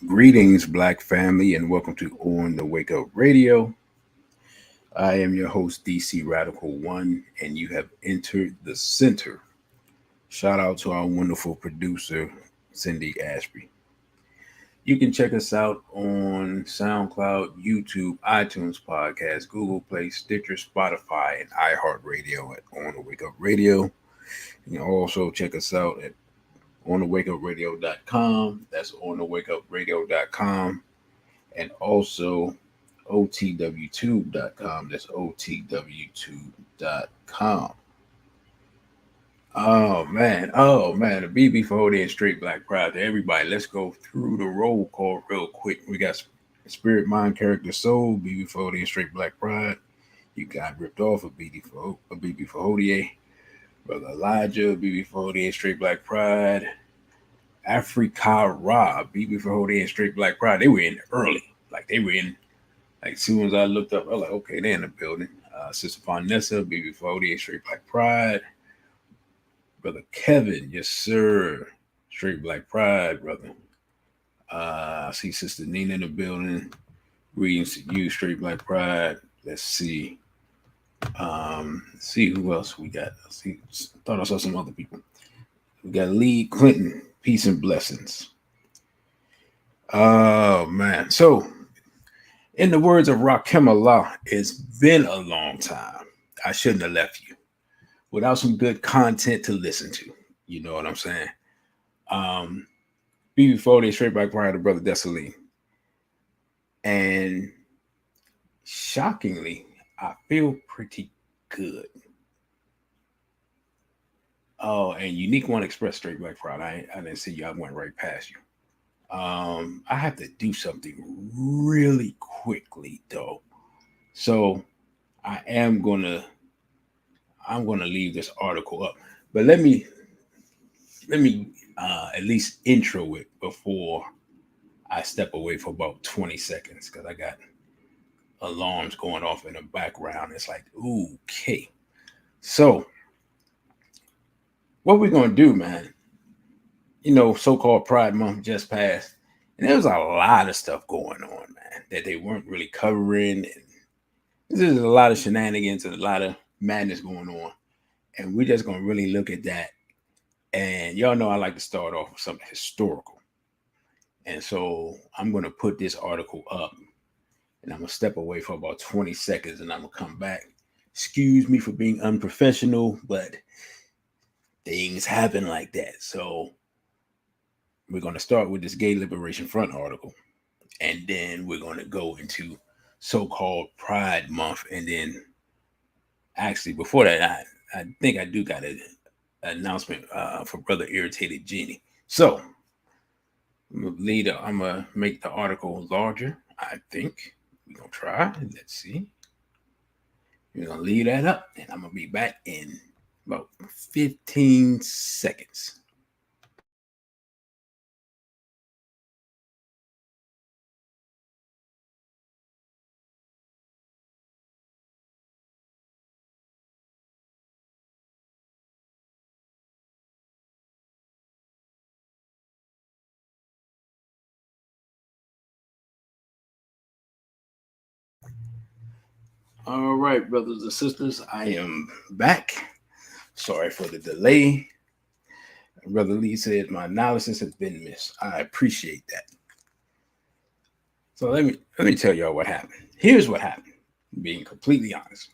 Greetings, Black family, and welcome to On the Wake Up Radio. I am your host, DC Radical One, and you have entered the center. Shout out to our wonderful producer, Cindy Ashby. You can check us out on SoundCloud, YouTube, iTunes Podcast, Google Play, Stitcher, Spotify, and iHeartRadio at On the Wake Up Radio. You can also check us out at onthewakeupradio.com. That's onthewakeupradio.com. And also otwtube.com. That's otwtube.com. Oh man, the BB for and straight black pride to everybody. Let's go through the roll call real quick. We got spirit, mind, character, soul, BB for and straight black pride. You got ripped off of BB for Hodie. Brother Elijah, BB for and straight black pride. Africa Ra, BB for and straight black pride. They were in early. Like they were in. Like as soon as I looked up, I was like, okay, they're in the building. Sister Vanessa, BB for straight black pride. Brother Kevin, yes sir, straight black pride, brother. I see Sister Nina in the building. Greetings to you, straight black pride. Let's see. See who else we got. See, thought I saw some other people. We got Lee Clinton, peace and blessings. Oh man. So in the words of Rakim Allah, it's been a long time. I shouldn't have left you without some good content to listen to. You know what I'm saying? Before they straight back prior to Brother Desaline. And shockingly, I feel pretty good. Oh, and Unique One Express straight black Friday. I didn't see you. I went right past you. I have to do something really quickly though. So I'm gonna leave this article up. But let me at least intro it before I step away for about 20 seconds because I got alarms going off in the background. It's like, okay. So, what we're going to do, man, so-called Pride Month just passed. And there was a lot of stuff going on, man, that they weren't really covering. And there's a lot of shenanigans and a lot of madness going on. And we're just going to really look at that. And y'all know I like to start off with something historical. And so I'm going to put this article up and I'm going to step away for about 20 seconds and I'm going to come back. Excuse me for being unprofessional, but things happen like that. So we're going to start with this Gay Liberation Front article. And then we're going to go into so-called Pride Month. And then actually before that, I think I do got an announcement for Brother Irritated Genie. So I'm gonna make the article larger. I think we're gonna try. Let's see. We're gonna leave that up, and I'm gonna be back in about 15 seconds. All right, brothers and sisters, I am back. Sorry for the delay. Brother Lee said my analysis has been missed. I appreciate that. So let me tell y'all what happened. Here's what happened. Being completely honest,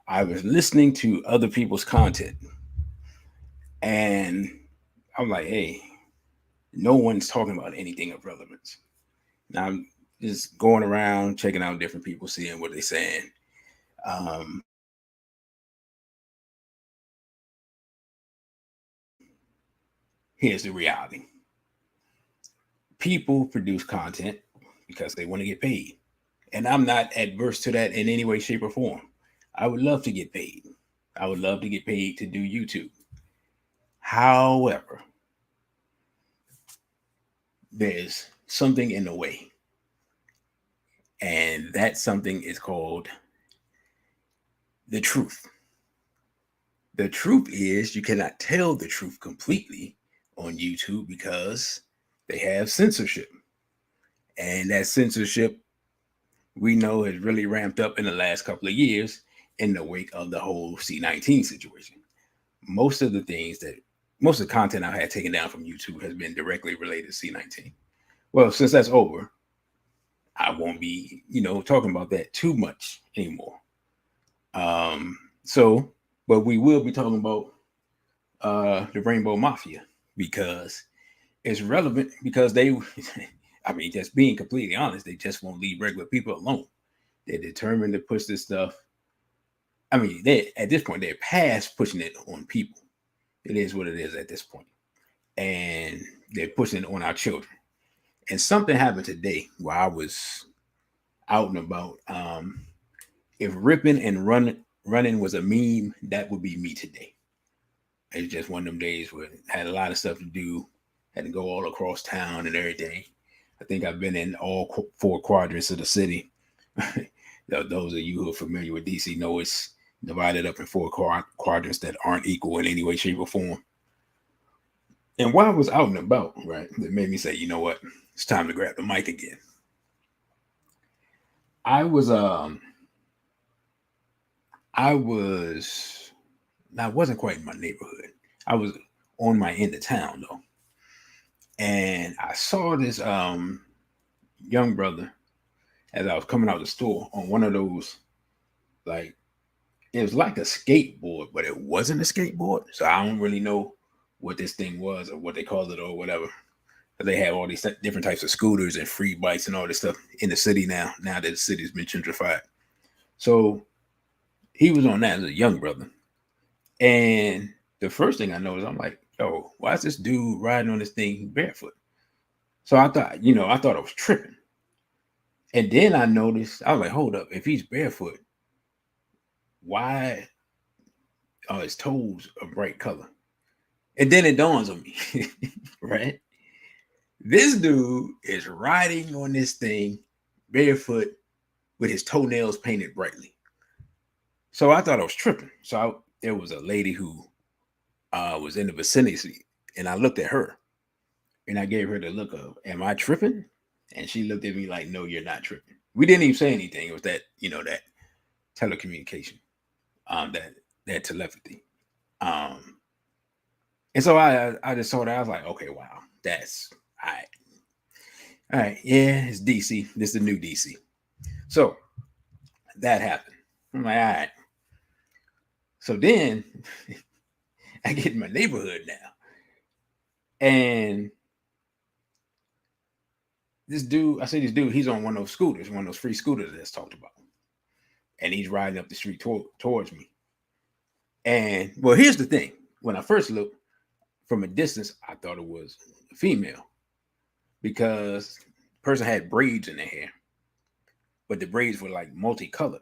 I was listening to other people's content, and I'm like, hey, no one's talking about anything of relevance. Now I'm just going around checking out different people, seeing what they're saying. Here's the reality: people produce content because they want to get paid. And I'm not adverse to that in any way, shape, or form. I would love to get paid. I would love to get paid to do YouTube. However, there's something in the way. And that something is called the truth. The truth is you cannot tell the truth completely on YouTube because they have censorship. And that censorship we know has really ramped up in the last couple of years in the wake of the whole C-19 situation. Most of the content I've had taken down from YouTube has been directly related to C-19. Well, since that's over, I won't be, talking about that too much anymore. But we will be talking about the Rainbow Mafia because it's relevant because they, I mean, just being completely honest, they just won't leave regular people alone. They're determined to push this stuff. I mean, at this point, they're past pushing it on people. It is what it is at this point. And they're pushing it on our children. And something happened today while I was out and about. If ripping and running was a meme, that would be me today. It's just one of them days where I had a lot of stuff to do, had to go all across town and everything. I think I've been in all 4 quadrants of the city. Those of you who are familiar with DC know it's divided up in 4 quadrants that aren't equal in any way, shape, or form. And while I was out and about, right, it made me say, you know what? It's time to grab the mic again. I wasn't quite in my neighborhood. I was on my end of town though. And I saw this young brother as I was coming out of the store on one of those, like, it was like a skateboard, but it wasn't a skateboard. So I don't really know what this thing was or what they called it or whatever. But they have all these different types of scooters and free bikes and all this stuff in the city now that the city's been gentrified. So he was on that as a young brother. And the first thing I noticed, I'm like, yo, why is this dude riding on this thing barefoot? So I thought I was tripping. And then I noticed, I was like, hold up, if he's barefoot, why are his toes a bright color? And then it dawns on me, right? This dude is riding on this thing barefoot with his toenails painted brightly. So I thought I was tripping. So there was a lady who was in the vicinity, and I looked at her, and I gave her the look of, am I tripping? And she looked at me like, no, you're not tripping. We didn't even say anything. It was that, that telecommunication, that telepathy. And so I just saw that. I was like, okay, wow, that's all right. All right, yeah, it's DC. This is the new DC. So that happened. I'm like, all right. So then I get in my neighborhood now. And this dude, he's on one of those scooters, one of those free scooters that's talked about. And he's riding up the street towards me. And, well, here's the thing. When I first looked from a distance, I thought it was a female because the person had braids in their hair. But the braids were like multicolored.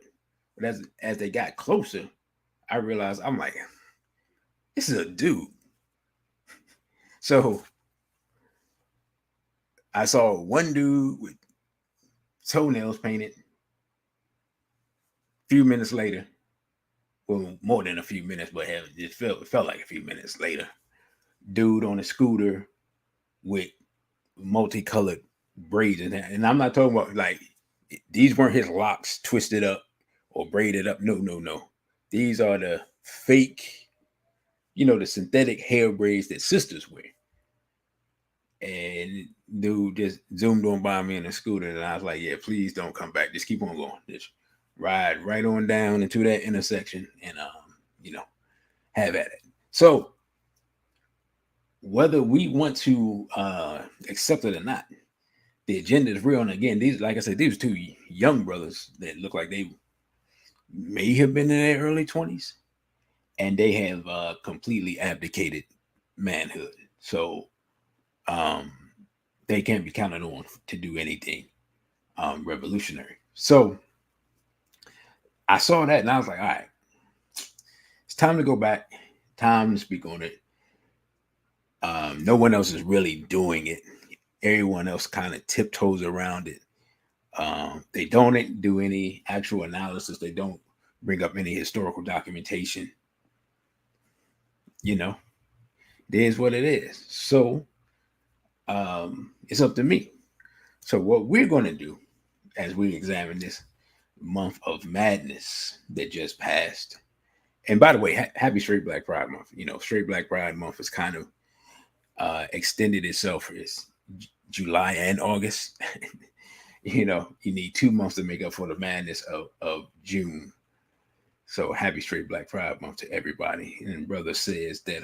But as they got closer, I realized, I'm like, this is a dude. So I saw one dude with toenails painted. A few minutes later, well, more than a few minutes, but it felt like a few minutes later, dude on a scooter with multicolored braids in there. And I'm not talking about, like, these weren't his locks twisted up or braided up. No. These are the fake, the synthetic hair braids that sisters wear. And dude just zoomed on by me in a scooter, and I was like, yeah, please don't come back. Just keep on going. Just ride right on down into that intersection and have at it. So whether we want to accept it or not, the agenda is real. And again, these, like I said, these 2 young brothers that look like they may have been in their early 20s, and they have completely abdicated manhood. So they can't be counted on to do anything revolutionary. So I saw that and I was like, all right, it's time to go back, time to speak on it. No one else is really doing it. Everyone else kind of tiptoes around it. They don't do any actual analysis. They don't bring up any historical documentation. It is what it is. So it's up to me. So what we're going to do as we examine this month of madness that just passed. And by the way, happy Straight Black Pride Month. You know, Straight Black Pride Month has kind of extended itself for this July and August. You know, you need 2 months to make up for the madness of June. So happy Straight Black Pride Month to everybody. And brother says that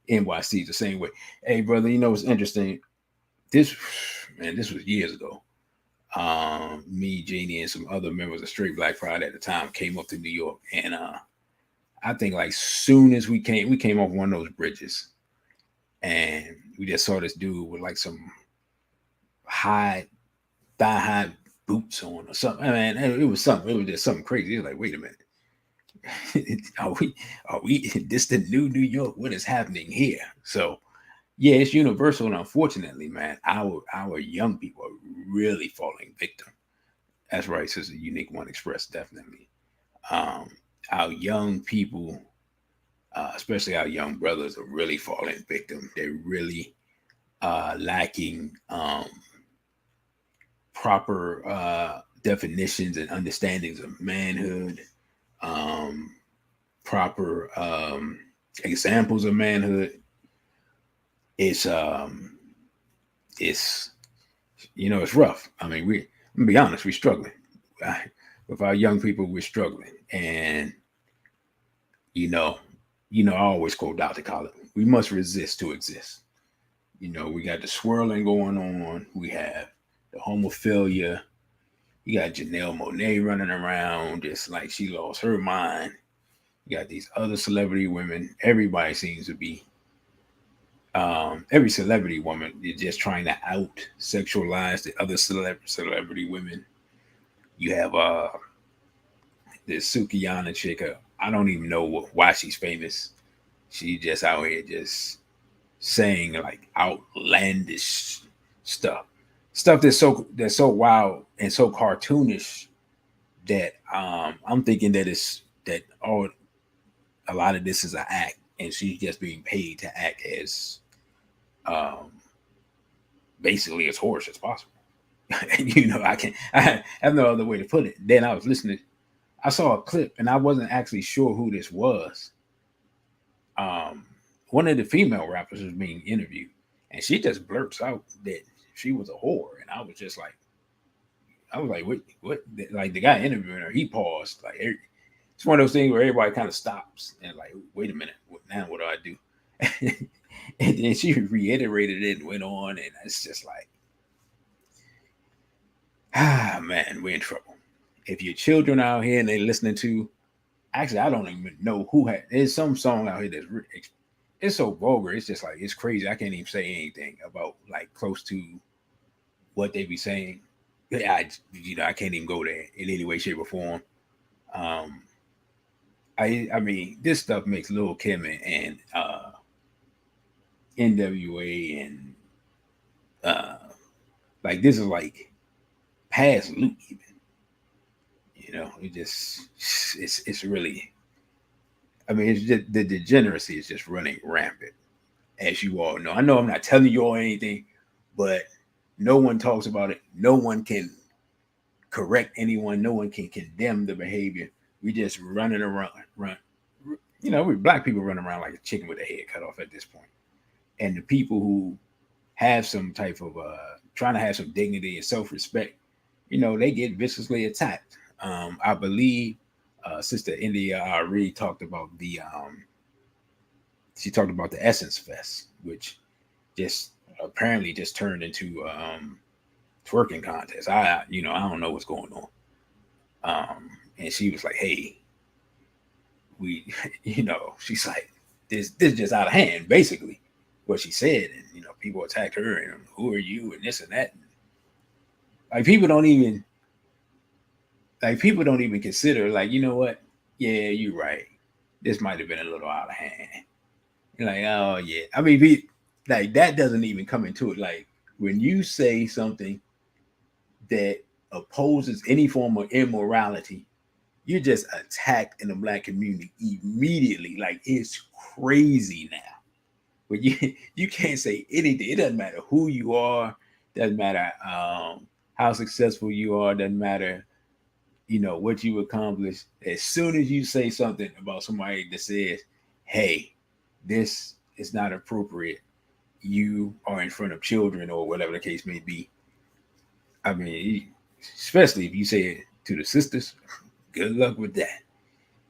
NYC is the same way. Hey, brother, you know what's interesting? This was years ago. Me, Jeannie, and some other members of Straight Black Pride at the time came up to New York, and I think like soon as we came off one of those bridges, and we just saw this dude with like some high thigh high boots on or something. I mean, it was something. It was just something crazy. It was like, wait a minute. Are we this the new New York? What is happening here? So yeah, it's universal, and unfortunately, man, our young people are really falling victim. That's right, Sister Unique One Express, definitely. Um, our young people, especially our young brothers, are really falling victim. They're really lacking proper definitions and understandings of manhood, um, proper examples of manhood. It's it's it's rough. I mean, I'm gonna be honest, we're struggling. With our young people, we're struggling, and you know, I always quote Dr. Khaled: "We must resist to exist." We got the swirling going on. We have the homophilia. You got Janelle Monae running around just like she lost her mind. You got these other celebrity women. Everybody seems to be every celebrity woman is just trying to out sexualize the other celebrity women. You have this Sukiyana chick. I don't even know why she's famous. She just out here just saying like outlandish stuff that's so wild and so cartoonish that I'm thinking that a lot of this is an act, and she's just being paid to act as um, basically as hoarse as possible. And I have no other way to put it. Then I was listening, I saw a clip, and I wasn't actually sure who this was. Um, One of the female rappers was being interviewed, and she just blurts out that she was a whore, and I was like, what? Like the guy interviewing her, he paused. Like it's one of those things where everybody kind of stops and like, wait a minute, what do I do? And then she reiterated it and went on, and it's just like, man, we're in trouble. If your children out here and they're listening to, actually, I don't even know who there's some song out here that's it's so vulgar. It's just like, it's crazy. I can't even say anything about like close to what they be saying. Yeah, I can't even go there in any way, shape, or form. Um, I mean, this stuff makes Lil Kim and NWA and uh, like this is like past Luke even. It just it's really. I mean, it's just the degeneracy is just running rampant, as you all know. I know I'm not telling you all anything, but no one talks about it. No one can correct anyone. No one can condemn the behavior. We just running around, we black people running around like a chicken with a head cut off at this point. And the people who have some type of trying to have some dignity and self-respect, they get viciously attacked. I believe Sister India Ari talked about she talked about the Essence Fest, which just apparently just turned into twerking contest. I don't know what's going on. And she was like, "Hey, we, she's like, this just out of hand, basically, what she said." And people attacked her, and who are you, and this and that. Like people don't even consider, like, you know what? Yeah, you're right. This might have been a little out of hand. You're like, oh yeah. I mean, like that doesn't even come into it. Like when you say something that opposes any form of immorality, you're just attacked in the black community immediately. Like it's crazy now. But you can't say anything. It doesn't matter who you are. Doesn't matter how successful you are, doesn't matter, what you accomplish. As soon as you say something about somebody that says, hey, this is not appropriate, you are in front of children or whatever the case may be. I mean, especially if you say it to the sisters, good luck with that.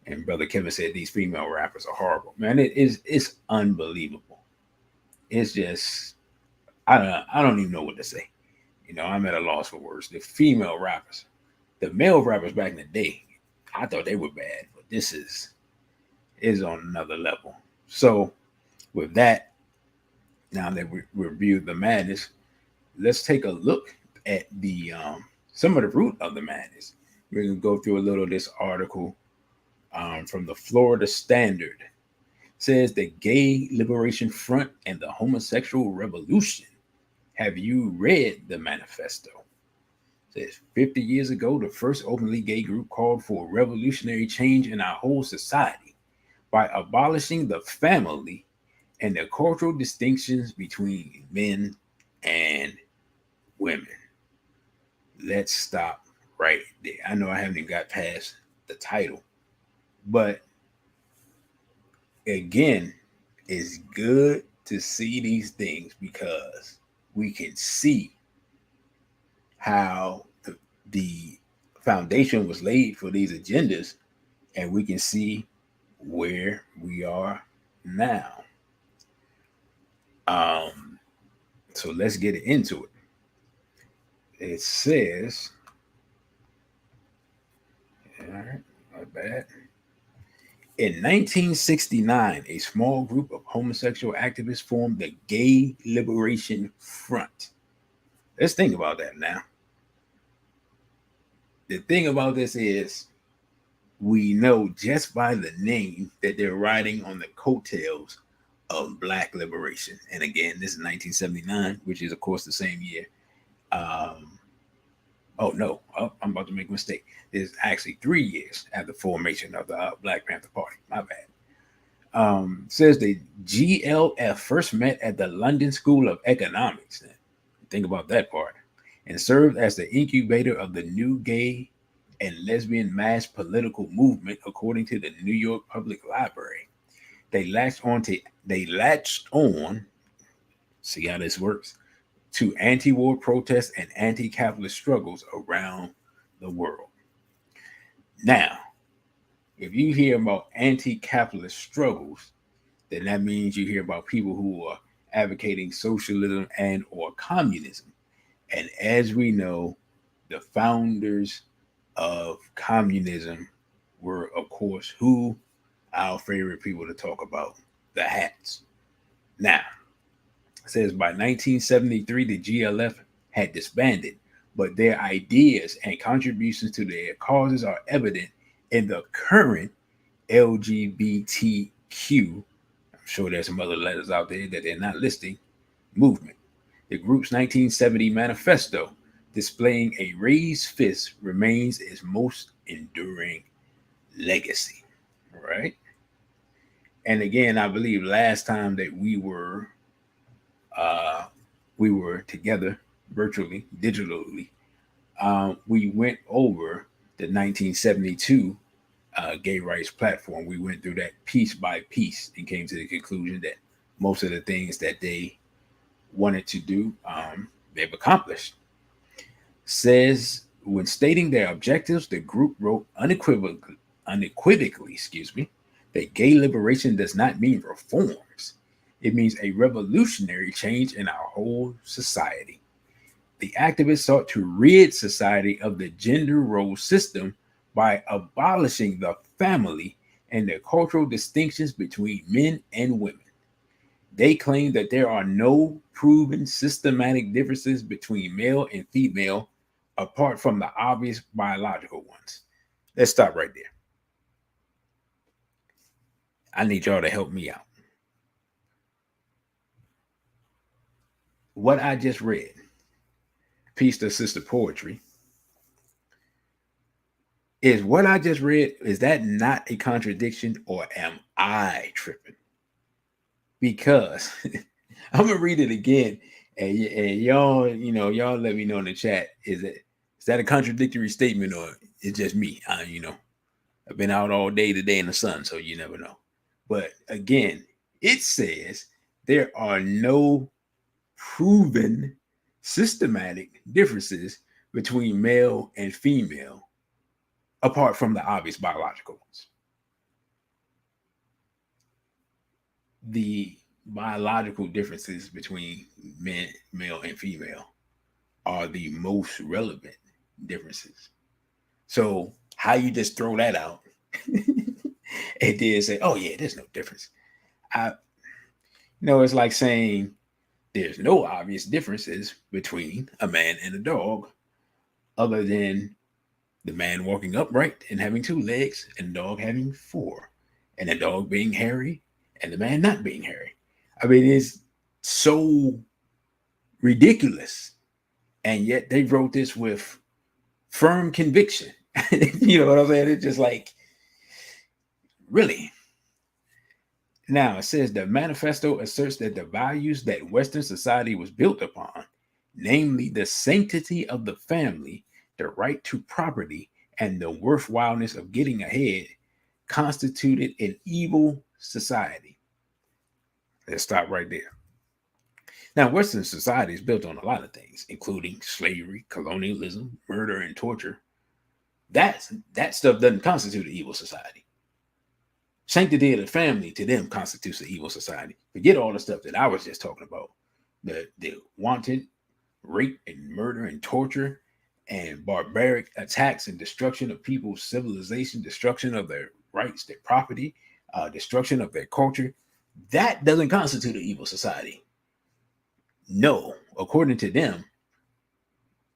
And Brother Kevin said these female rappers are horrible. Man, it's unbelievable. It's just I don't even know what to say. I'm at a loss for words. The female rappers, the male rappers back in the day, I thought they were bad, but this is on another level. So with that, now that we reviewed the madness, let's take a look at the some of the root of the madness. We're gonna go through a little of this article from the Florida Standard. It says the Gay Liberation Front and the Homosexual Revolution. Have you read the manifesto? It says 50 years ago, the first openly gay group called for revolutionary change in our whole society by abolishing the family and the cultural distinctions between men and women. Let's stop right there. I know I haven't even got past the title, but again, it's good to see these things because we can see how the foundation was laid for these agendas, and we can see where we are now. So let's get into it. It says, all right, not bad. In 1969, a small group of homosexual activists formed the Gay Liberation Front. Let's think about that now. The thing about this is, we know just by the name that they're riding on the coattails of Black liberation. And again, this is 1979, which is, of course, the same year. I'm about to make a mistake. It's actually 3 years after the formation of the Black Panther Party. My bad. Says the GLF first met at the London School of Economics. Think about that part. And served as the incubator of the new gay and lesbian mass political movement, according to the New York Public Library. They latched on, see how this works, to anti-war protests and anti-capitalist struggles around the world. Now, if you hear about anti-capitalist struggles, then that means you hear about people who are advocating socialism and or communism. And as we know, the founders of communism were, of course, who? Our favorite people to talk about, the hats. Now, it says by 1973, the GLF had disbanded, but their ideas and contributions to their causes are evident in the current LGBTQ, I'm sure there's some other letters out there that they're not listing, movement. The group's 1970 manifesto, displaying a raised fist, remains its most enduring legacy. Right? And again, I believe last time that we were together virtually, digitally, we went over the 1972 gay rights platform. We went through that piece by piece and came to the conclusion that most of the things that they wanted to do, they've accomplished. Says when stating their objectives, the group wrote unequivocally, that gay liberation does not mean reforms. It means a revolutionary change in our whole society. The activists sought to rid society of the gender role system by abolishing the family and the cultural distinctions between men and women. They claim that there are no proven systematic differences between male and female apart from the obvious biological ones. Let's stop right there. I need y'all to help me out. What I just read, Peace to Sister Poetry, is what I just read, is that not a contradiction, or am I tripping? Because I'm going to read it again, And y'all, y'all let me know in the chat. Is that a contradictory statement, or it's just me? I've been out all day today in the sun, so you never know. But again, it says there are no proven systematic differences between male and female, apart from the obvious biological ones. The biological differences between male and female, are the most relevant differences. So how you just throw that out and then say, "Oh yeah, there's no difference." I it's like saying there's no obvious differences between a man and a dog, other than the man walking upright and having two legs, and the dog having four, and the dog being hairy and the man not being hairy. I mean, it's so ridiculous, and yet they wrote this with firm conviction. You know what I'm saying? It's just like, really. Now, it says the manifesto asserts that the values that Western society was built upon, namely the sanctity of the family, the right to property, and the worthwhileness of getting ahead, constituted an evil society. Let's stop right there. Now, Western society is built on a lot of things, including slavery, colonialism, murder, and torture. That stuff doesn't constitute an evil society. Sanctity of the family to them constitutes an evil society. Forget all the stuff that I was just talking about. The wanted rape and murder and torture and barbaric attacks and destruction of people's civilization, destruction of their rights, their property, destruction of their culture. That doesn't constitute an evil society. No, according to them,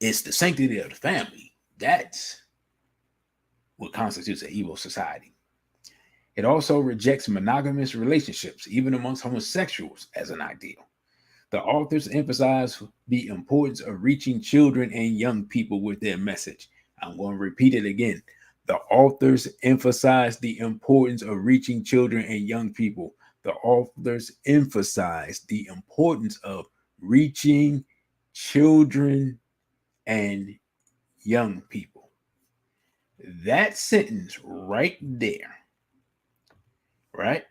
it's the sanctity of the family. That's what constitutes an evil society. It also rejects monogamous relationships, even amongst homosexuals, as an ideal. The authors emphasize the importance of reaching children and young people with their message. I'm going to repeat it again. The authors emphasize the importance of reaching children and young people. The authors emphasize the importance of reaching children and young people. That sentence right there, right?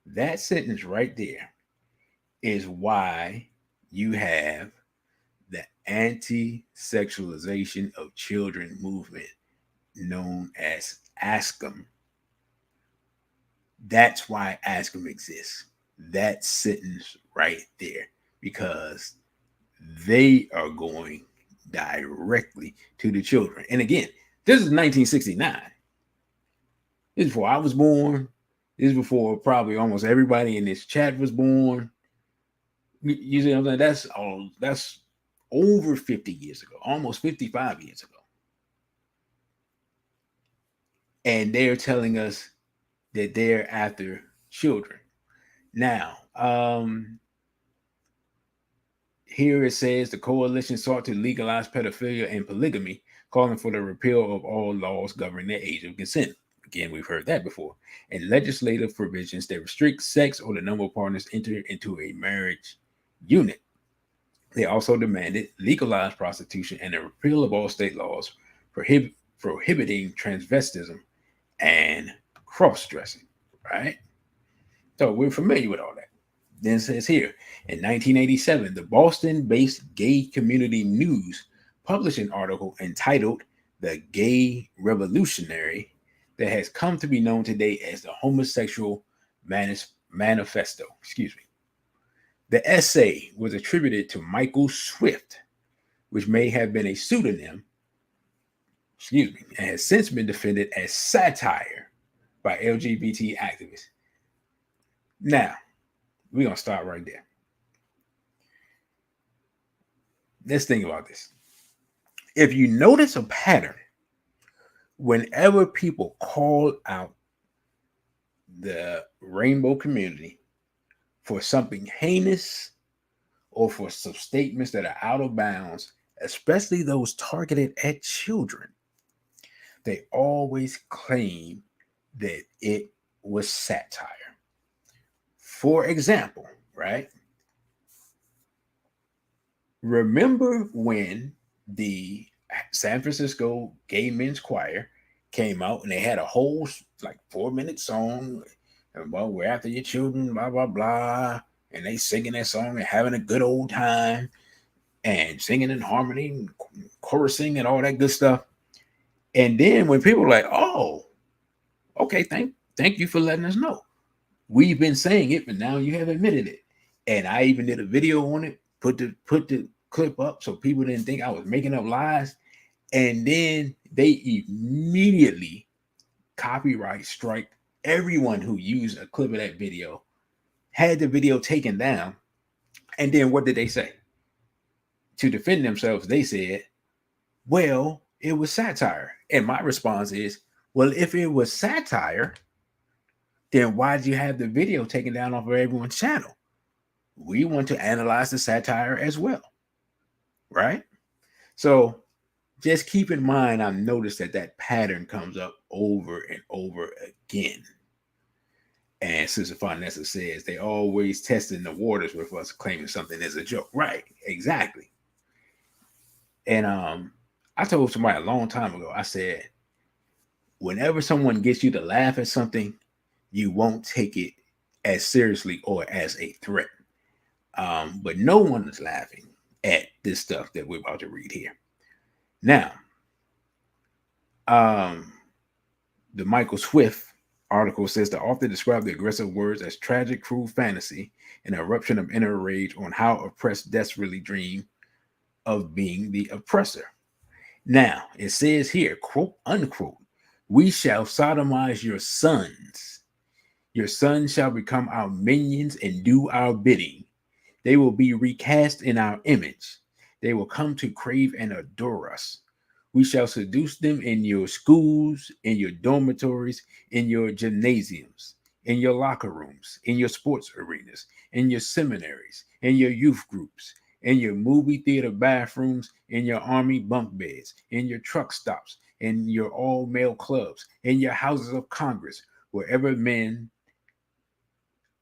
That sentence right there is why you have the anti-sexualization of children movement known as ASCM. That's why ASCM exists. That sentence right there, because they are going directly to the children. And again, this is 1969. This is before I was born. This is before probably almost everybody in this chat was born. You see what I'm saying? That's over 50 years ago, almost 55 years ago. And they're telling us that they're after children. Now, here it says the coalition sought to legalize pedophilia and polygamy, calling for the repeal of all laws governing the age of consent. Again, we've heard that before. And legislative provisions that restrict sex or the number of partners entered into a marriage unit. They also demanded legalized prostitution and a repeal of all state laws prohibiting transvestism and cross-dressing, right? So we're familiar with all that. Then it says here, in 1987, the Boston-based Gay Community News published an article entitled "The Gay Revolutionary" that has come to be known today as the Homosexual Manifesto. Excuse me. The essay was attributed to Michael Swift, which may have been a pseudonym, and has since been defended as satire by LGBT activists. Now, we're going to start right there. Let's think about this. If you notice a pattern, whenever people call out the rainbow community for something heinous or for some statements that are out of bounds, especially those targeted at children, they always claim that it was satire. For example, right? Remember when the San Francisco Gay Men's Choir came out and they had a whole like 4 minute song about we're after your children, blah blah blah, and they singing that song and having a good old time and singing in harmony, and chorusing and all that good stuff. And then when people were like, "Oh, okay, thank you for letting us know. We've been saying it, but now you have admitted it." And I even did a video on it, put the clip up so people didn't think I was making up lies. And then they immediately copyright strike everyone who used a clip of that video, had the video taken down. And then what did they say? To defend themselves, they said, well, it was satire. And my response is, well, if it was satire, then why did you have the video taken down off of everyone's channel? We want to analyze the satire as well, right? So just keep in mind, I've noticed that pattern comes up over and over again. And Sister Fonessa says they always testing the waters with us, claiming something is a joke. Right, exactly. And I told somebody a long time ago, I said, whenever someone gets you to laugh at something, you won't take it as seriously or as a threat. But no one is laughing at this stuff that we're about to read here. Now, the Michael Swift article says the author described the aggressive words as tragic, cruel fantasy, an eruption of inner rage on how oppressed desperately dream of being the oppressor. Now, it says here, quote unquote, we shall sodomize your sons. Your sons shall become our minions and do our bidding. They will be recast in our image. They will come to crave and adore us. We shall seduce them in your schools, in your dormitories, in your gymnasiums, in your locker rooms, in your sports arenas, in your seminaries, in your youth groups, in your movie theater bathrooms, in your army bunk beds, in your truck stops, in your all-male clubs, in your houses of Congress, wherever men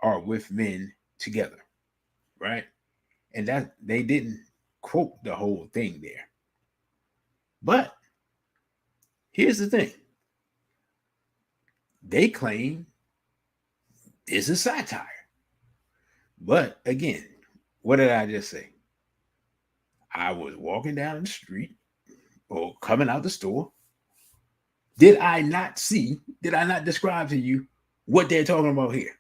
are with men together, right? And that they didn't quote the whole thing there. But here's the thing. They claim this is satire. But again, what did I just say? I was walking down the street or coming out the store. Did I not describe to you what they're talking about here?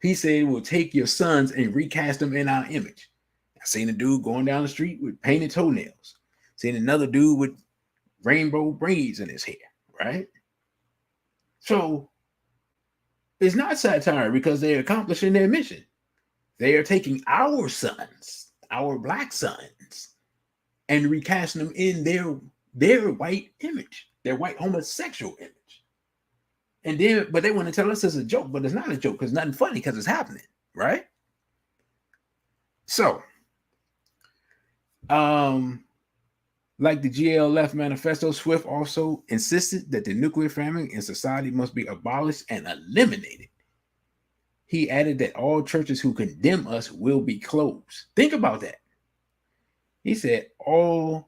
He said, we'll take your sons and recast them in our image. I seen a dude going down the street with painted toenails. Seen another dude with rainbow braids in his hair, right? So it's not satire because they're accomplishing their mission. They are taking our sons, our black sons, and recasting them in their white image, their white homosexual image. And then, but they want to tell us it's a joke, but it's not a joke because nothing funny because it's happening, right? So, like the GLF manifesto, Swift also insisted that the nuclear family in society must be abolished and eliminated. He added that all churches who condemn us will be closed. Think about that. He said all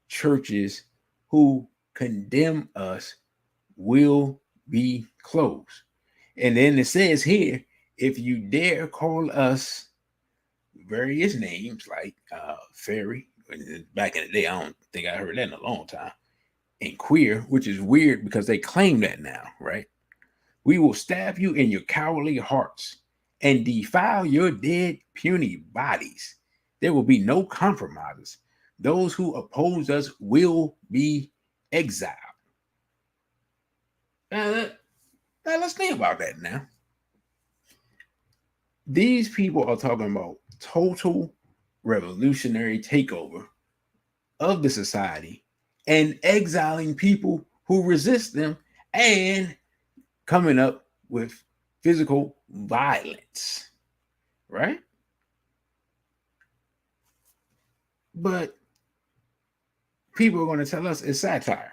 churches who condemn us will be closed. And then it says here, if you dare call us various names like fairy, back in the day, I don't think I heard that in a long time, and queer, which is weird because they claim that now, right? We will stab you in your cowardly hearts and defile your dead, puny bodies. There will be no compromises. Those who oppose us will be exiled. Now let's think about that now. These people are talking about total revolutionary takeover of the society and exiling people who resist them and coming up with physical violence, right? But people are going to tell us it's satire.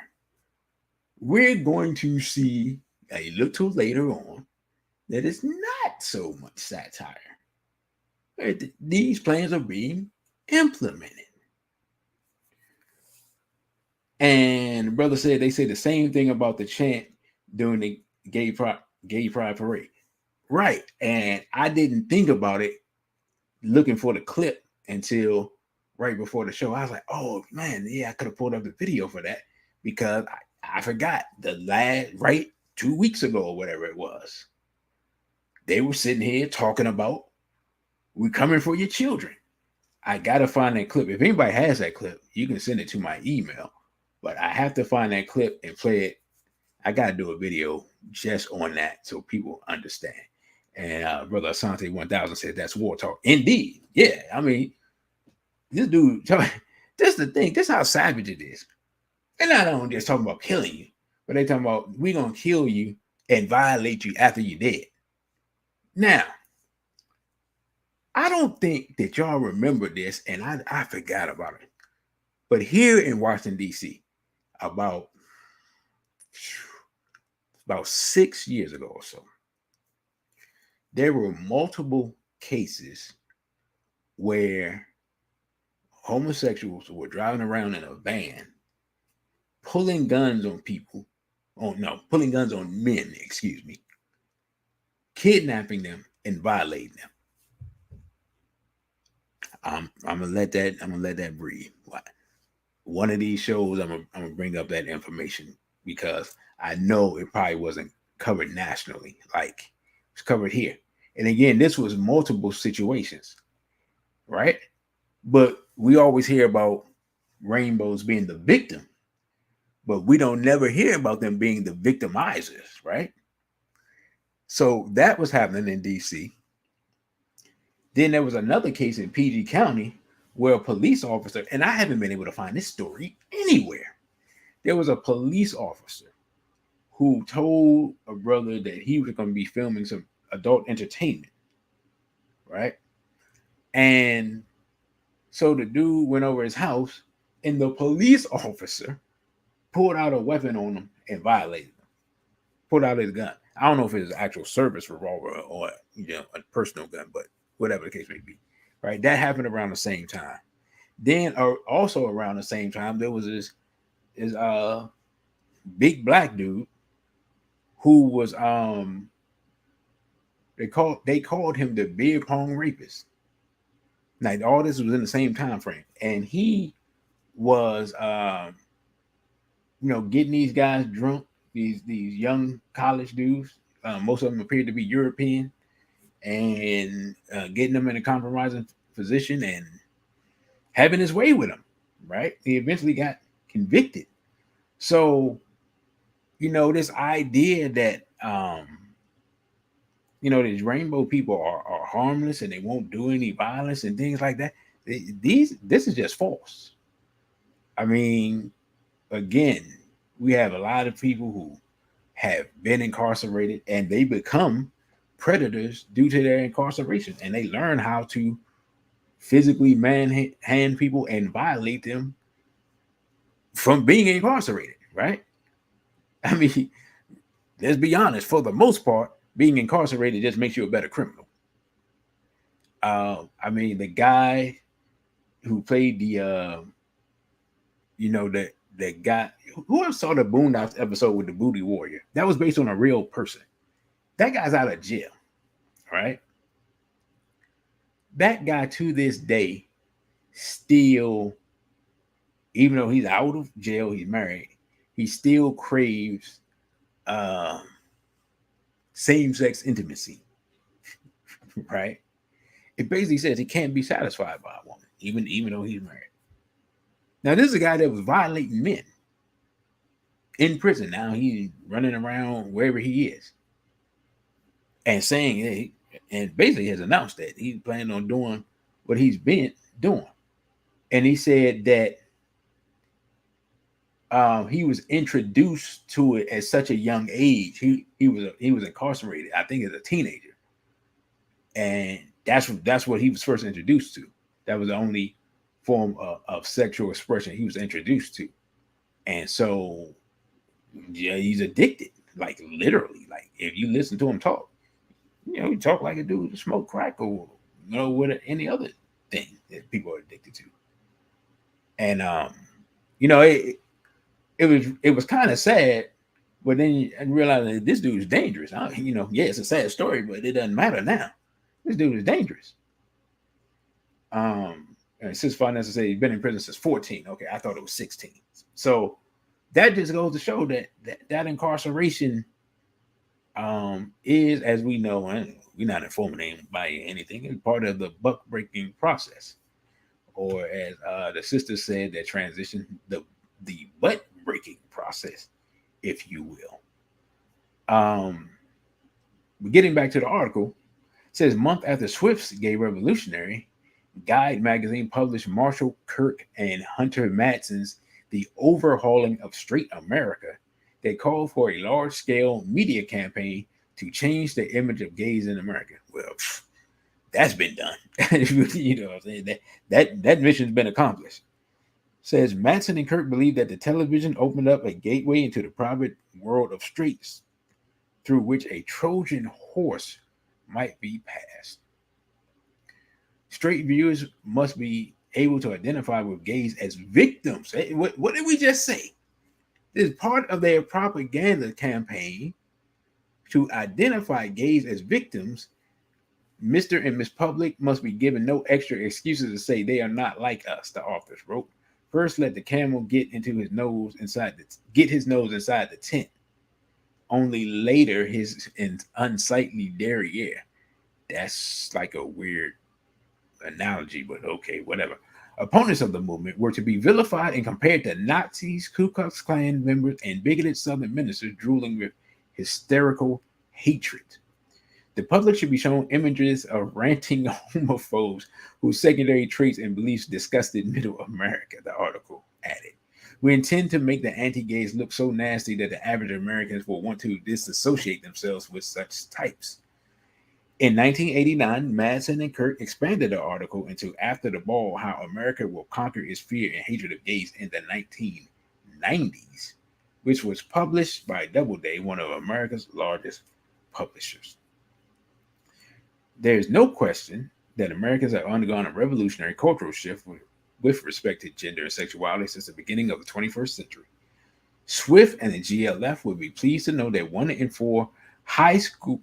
We're going to see a little later on that it's not so much satire. These plans are being implement it. And brother said they say the same thing about the chant during the gay pride parade. Right. And I didn't think about it looking for the clip until right before the show. I was like, oh man, yeah, I could have pulled up the video for that because I forgot the last right 2 weeks ago or whatever it was. They were sitting here talking about we're coming for your children. I gotta find that clip. If anybody has that clip, you can send it to my email. But I have to find that clip and play it. I gotta do a video just on that so people understand. And brother Asante 1000 said that's war talk. Indeed, yeah. I mean, this dude. This is the thing. This is how savage it is. And I don't just talking about killing you, but they talking about we gonna kill you and violate you after you're dead. Now, I don't think that y'all remember this, and I forgot about it. But here in Washington, D.C., about 6 years ago or so, there were multiple cases where homosexuals were driving around in a van, pulling guns on people. Pulling guns on men, kidnapping them and violating them. I'm gonna let that breathe. One of these shows, I'm gonna bring up that information because I know it probably wasn't covered nationally, like it's covered here. And again, this was multiple situations, right? But we always hear about rainbows being the victim, but we don't never hear about them being the victimizers, right? So that was happening in DC. Then there was another case in PG County where a police officer, and I haven't been able to find this story anywhere. There was a police officer who told a brother that he was going to be filming some adult entertainment, right? And so the dude went over his house, and the police officer pulled out a weapon on him and violated him. Pulled out his gun. I don't know if it was an actual service revolver or a personal gun, but whatever the case may be, right? That happened around the same time. Then, also around the same time, there was this big black dude who was they called him the beer pong rapist. Now, all this was in the same time frame, and he was getting these guys drunk, these young college dudes. Most of them appeared to be European, and getting them in a compromising position and having his way with them, right? He eventually got convicted. So, this idea that, these rainbow people are harmless and they won't do any violence and things like that, this is just false. I mean, again, we have a lot of people who have been incarcerated and they become predators due to their incarceration, and they learn how to physically manhandle people and violate them from being incarcerated, right? I mean, let's be honest, for the most part, being incarcerated just makes you a better criminal. I mean, the guy who played the guy who else saw the Boondocks episode with the Booty Warrior? That was based on a real person. That guy's out of jail, right? That guy to this day still, even though he's out of jail, he's married, he still craves same-sex intimacy, right? It basically says he can't be satisfied by a woman, even though he's married. Now, this is a guy that was violating men in prison. Now he's running around wherever he is and saying, hey, and basically has announced that he's planning on doing what he's been doing. And he said that he was introduced to it at such a young age. He was incarcerated, I think, as a teenager, and that's what he was first introduced to. That was the only form of sexual expression he was introduced to, and so yeah, he's addicted. Like literally, like if you listen to him talk, he talk like a dude who smoke crack or with any other thing that people are addicted to. And you know, it was kind of sad, but then I realized that this dude is dangerous. You know, yeah, it's a sad story, but it doesn't matter now. This dude is dangerous. And since finance say he's been in prison since 14. Okay, I thought it was 16. So that just goes to show that incarceration is, as we know, and we're not informing anybody anything, it's part of the buck breaking process. Or as the sister said, that transition, the butt breaking process, if you will. Getting back to the article, it says month after Swift's gay revolutionary, Guide magazine published Marshall Kirk and Hunter Madsen's The Overhauling of Straight America. They called for a large-scale media campaign to change the image of gays in America. Well, that's been done. You know what I'm saying? That mission's been accomplished. Says Madsen and Kirk believe that the television opened up a gateway into the private world of straights through which a Trojan horse might be passed. Straight viewers must be able to identify with gays as victims. What did we just say? This is part of their propaganda campaign to identify gays as victims. Mr. and Miss Public must be given no extra excuses to say they are not like us, the authors wrote. First, let the camel get his nose inside the tent. Only later, his unsightly derriere. That's like a weird analogy, but okay, whatever. Opponents of the movement were to be vilified and compared to Nazis, Ku Klux Klan members, and bigoted Southern ministers drooling with hysterical hatred. The public should be shown images of ranting homophobes whose secondary traits and beliefs disgusted middle America, the article added. We intend to make the anti-gays look so nasty that the average Americans will want to disassociate themselves with such types. In 1989, Madsen and Kirk expanded the article into After the Ball, How America Will Conquer Its Fear and Hatred of Gays in the 1990s, which was published by Doubleday, one of America's largest publishers. There is no question that Americans have undergone a revolutionary cultural shift with respect to gender and sexuality since the beginning of the 21st century. Swift and the GLF would be pleased to know that 1 in 4 high school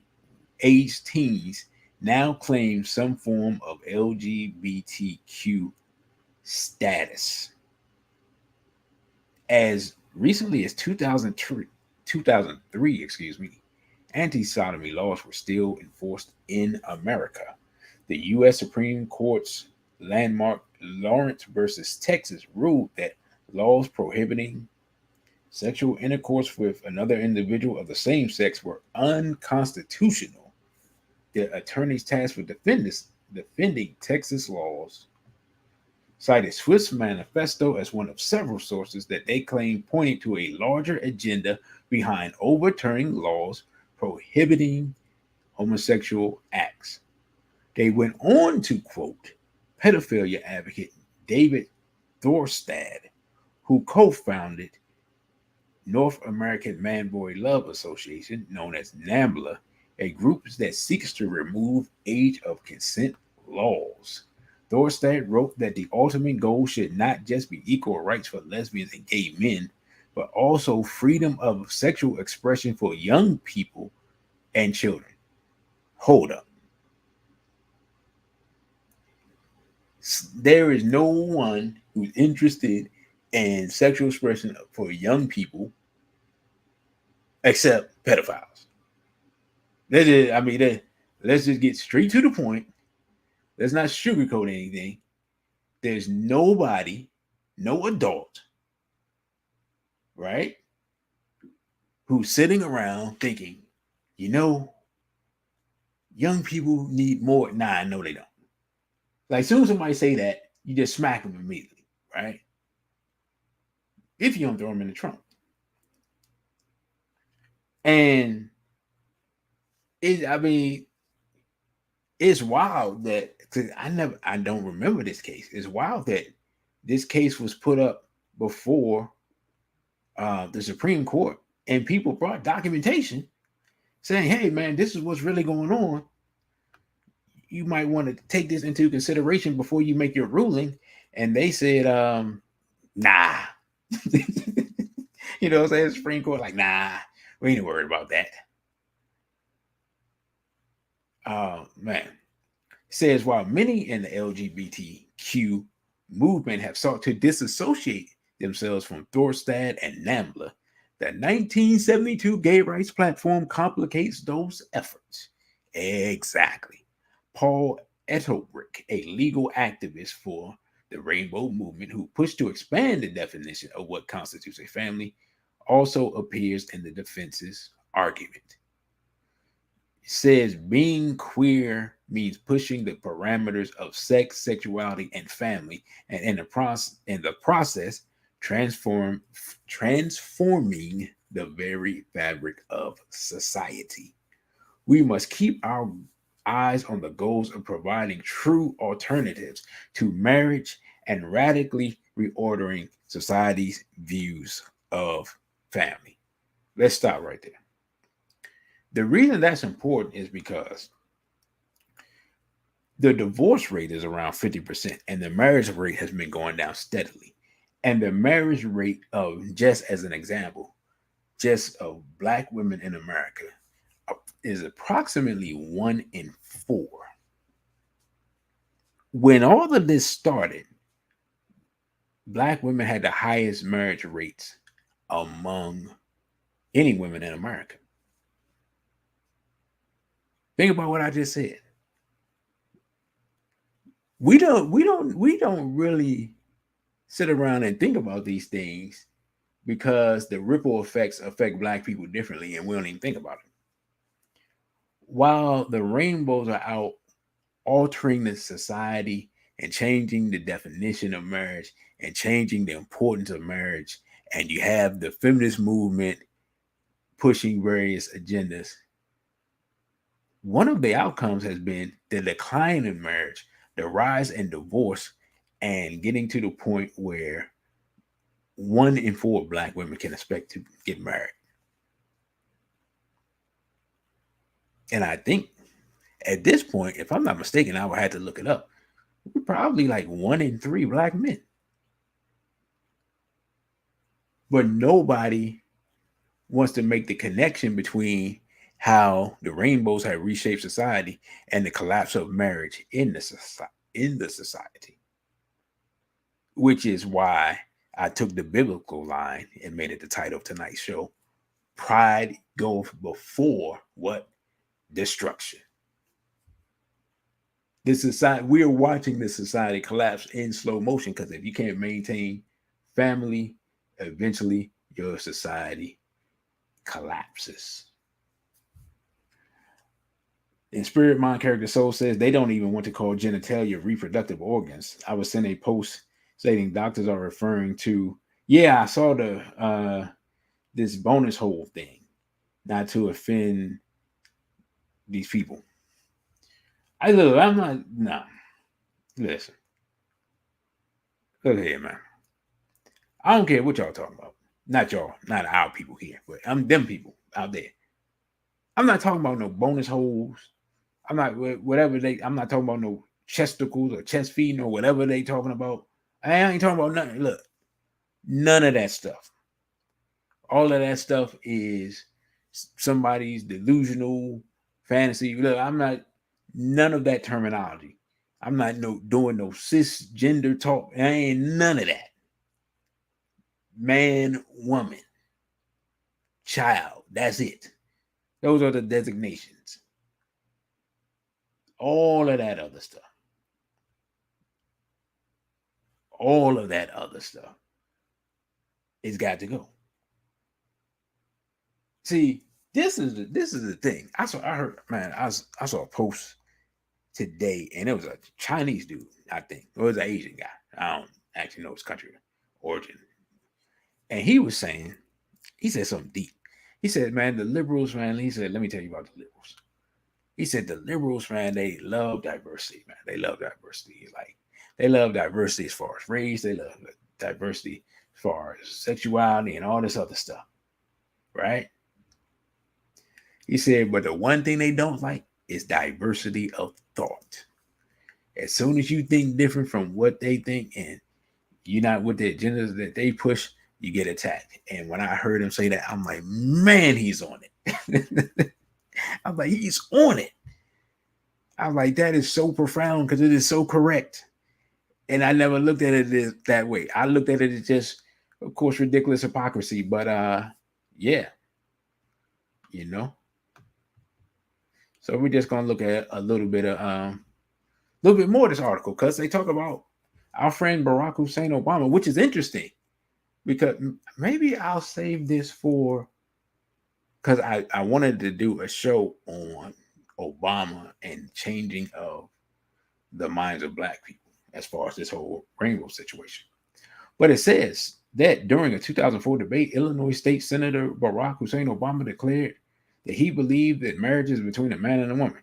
age teens now claim some form of LGBTQ status. As recently as 2003, anti-sodomy laws were still enforced in America. The U.S. Supreme Court's landmark Lawrence versus Texas ruled that laws prohibiting sexual intercourse with another individual of the same sex were unconstitutional. The attorneys tasked with defending Texas laws cited Swift's manifesto as one of several sources that they claim pointed to a larger agenda behind overturning laws prohibiting homosexual acts. They went on to quote pedophilia advocate David Thorstad, who co-founded North American Man-Boy Love Association, known as NAMBLA, a group that seeks to remove age of consent laws. Thorstad wrote that the ultimate goal should not just be equal rights for lesbians and gay men, but also freedom of sexual expression for young people and children. Hold up. There is no one who's interested in sexual expression for young people except pedophiles. Let's just get straight to the point. Let's not sugarcoat anything. There's nobody, no adult, right, who's sitting around thinking, young people need more. Nah, no, they don't. Like, as soon as somebody say that, you just smack them immediately, right? If you don't throw them in the trunk. And it's wild that, because I don't remember this case. It's wild that this case was put up before the Supreme Court, and people brought documentation saying, hey man, this is what's really going on. you might want to take this into consideration before you make your ruling. And they said, nah. You know what I'm saying? Supreme Court, like, nah, we ain't worried about that. Man. Says while many in the LGBTQ movement have sought to disassociate themselves from Thorstad and NAMBLA, the 1972 gay rights platform complicates those efforts. Exactly. Paul Ettelbrick, a legal activist for the Rainbow Movement who pushed to expand the definition of what constitutes a family, also appears in the defense's argument. Says being queer means pushing the parameters of sex, sexuality, and family, and in the process, transforming the very fabric of society. We must keep our eyes on the goals of providing true alternatives to marriage and radically reordering society's views of family. Let's stop right there. The reason that's important is because the divorce rate is around 50%, and the marriage rate has been going down steadily. And the marriage rate of, just as an example, just of Black women in America is approximately 1 in 4. When all of this started, Black women had the highest marriage rates among any women in America. Think about what I just said. We don't really sit around and think about these things because the ripple effects affect Black people differently, and we don't even think about it. While the rainbows are out altering the society and changing the definition of marriage and changing the importance of marriage, and you have the feminist movement pushing various agendas, one of the outcomes has been the decline in marriage, the rise in divorce, and getting to the point where 1 in 4 Black women can expect to get married. And I think at this point, if I'm not mistaken, I would have to look it up. We're probably like 1 in 3 Black men. But nobody wants to make the connection between how the rainbows have reshaped society and the collapse of marriage in the society. Which is why I took the biblical line and made it the title of tonight's show. Pride goes before what? Destruction. This society, we are watching this society collapse in slow motion, because if you can't maintain family, eventually your society collapses. In Spirit, Mind, Character, Soul says they don't even want to call genitalia reproductive organs. I was sent a post stating doctors are referring to, yeah, I saw the this bonus hole thing, not to offend these people. I'm not, no. Listen. Look here, man. I don't care what y'all talking about. Not y'all, not our people here, but I'm them people out there. I'm not talking about no bonus holes. I'm not I'm not talking about no chesticles or chest feeding or whatever they talking about. I ain't talking about nothing. Look, none of that stuff. All of that stuff is somebody's delusional fantasy. Look, I'm not none of that terminology. I'm not doing no cisgender talk. I ain't none of that. Man, woman, child. That's it. Those are the designations. All of that other stuff. All of that other stuff. It's got to go. See, this is the thing. I saw a post today, and it was a Chinese dude, I think. It was an Asian guy. I don't actually know his country origin. And he said something deep. He said, man, the liberals, man, he said, let me tell you about the liberals. He said the liberals, man, they love diversity, man. They love diversity. Like, they love diversity as far as race. They love diversity as far as sexuality and all this other stuff. Right? He said, but the one thing they don't like is diversity of thought. As soon as you think different from what they think and you're not with the agendas that they push, you get attacked. And when I heard him say that, I'm like, man, he's on it. I'm like, he's on it. I'm like, that is so profound because it is so correct. And I never looked at it that way. I looked at it as just, of course, ridiculous hypocrisy. But yeah, you know. So we're just gonna look at a little bit more of this article because they talk about our friend Barack Hussein Obama, which is interesting because maybe I'll save this for because I wanted to do a show on Obama and changing of the minds of black people as far as this whole rainbow situation. But it says that during a 2004 debate, Illinois State Senator Barack Hussein Obama declared that he believed that marriage is between a man and a woman.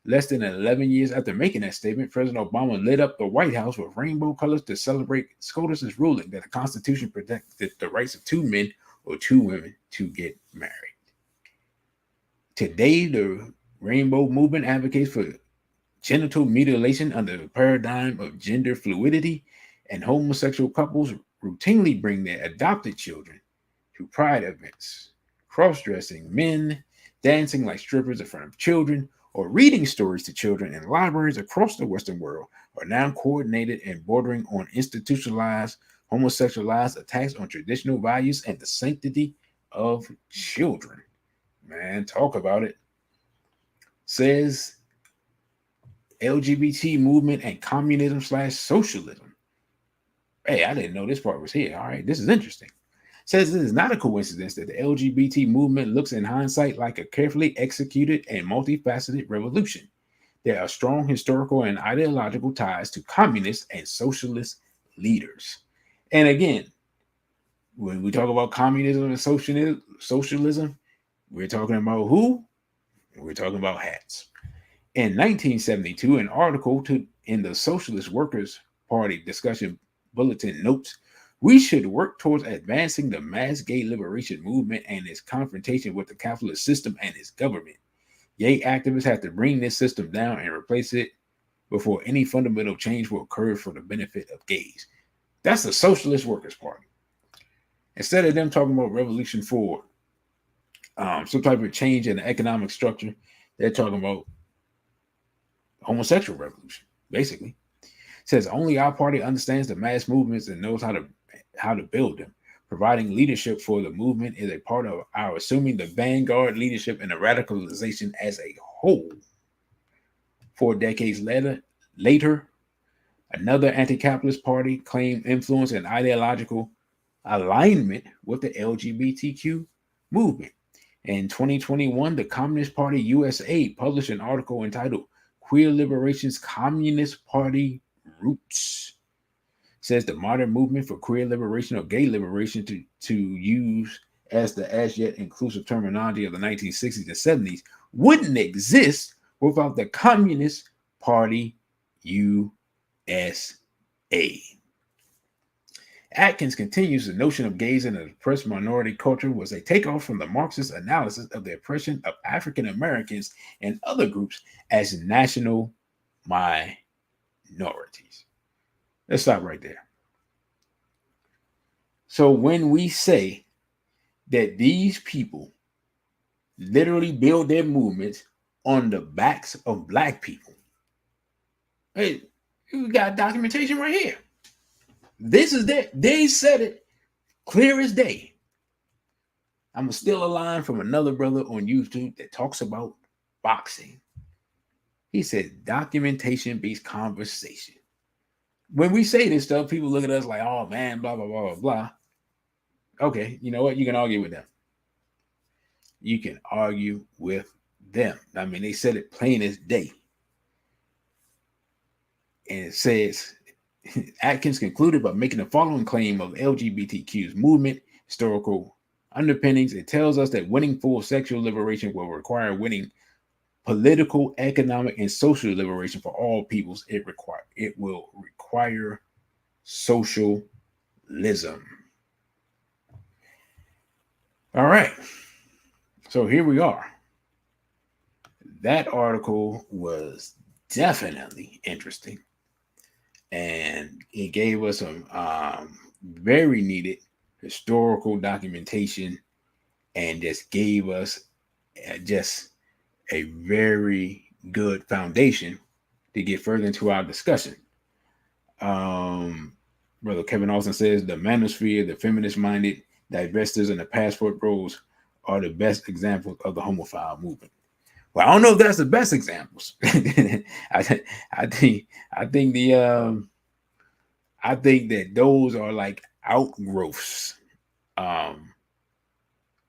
Less than 11 years after making that statement, President Obama lit up the White House with rainbow colors to celebrate SCOTUS's ruling that the Constitution protected the rights of two men or two women to get married. Today, the rainbow movement advocates for genital mutilation under the paradigm of gender fluidity, and homosexual couples routinely bring their adopted children to pride events, cross-dressing men, dancing like strippers in front of children, or reading stories to children in libraries across the Western world are now coordinated and bordering on institutionalized, homosexualized attacks on traditional values and the sanctity of children. Man, talk about it. Says LGBT movement and communism/socialism. Hey, I didn't know this part was here. All right, this is interesting. Says it is not a coincidence that the LGBT movement looks in hindsight like a carefully executed and multifaceted revolution. There are strong historical and ideological ties to communist and socialist leaders. And again, when we talk about communism and socialism, we're talking about who? We're talking about hats. In 1972, an article in the Socialist Workers' Party discussion bulletin notes, we should work towards advancing the mass gay liberation movement and its confrontation with the capitalist system and its government. Gay activists have to bring this system down and replace it before any fundamental change will occur for the benefit of gays. That's the Socialist Workers' Party. Instead of them talking about revolution for some type of change in the economic structure, they're talking about homosexual revolution, basically. It says only our party understands the mass movements and knows how to build them. Providing leadership for the movement is a part of our assuming the vanguard leadership and the radicalization as a whole. 4 decades later, another anti-capitalist party claimed influence and ideological alignment with the LGBTQ movement. In 2021, the Communist Party USA published an article entitled Queer Liberation's Communist Party Roots. It says the modern movement for queer liberation or gay liberation, to use as the as yet inclusive terminology of the 1960s and 70s, wouldn't exist without the Communist Party USA. Atkins continues the notion of gays in an oppressed minority culture was a takeoff from the Marxist analysis of the oppression of African Americans and other groups as national minorities. Let's stop right there. So when we say that these people literally build their movements on the backs of black people, hey, we got documentation right here. This is that. They said it clear as day. I'm going to steal a line from another brother on YouTube that talks about boxing. He said, documentation beats conversation. When we say this stuff, people look at us like, oh man, blah, blah, blah, blah, blah. Okay, you know what? You can argue with them. You can argue with them. I mean, they said it plain as day. And it says, Atkins concluded by making the following claim of LGBTQ's movement historical underpinnings. It tells us that winning full sexual liberation will require winning political, economic, and social liberation for all peoples. It will require socialism. All right. So here we are. that article was definitely interesting, and it gave us some very needed historical documentation, and just gave us just a very good foundation to get further into our discussion. Um, Brother Kevin Austin says the manosphere, the feminist minded, divestors, and the passport bros are the best examples of the homophile movement. Well, I don't know if that's the best examples. I, I think I think the I think that those are like outgrowths um,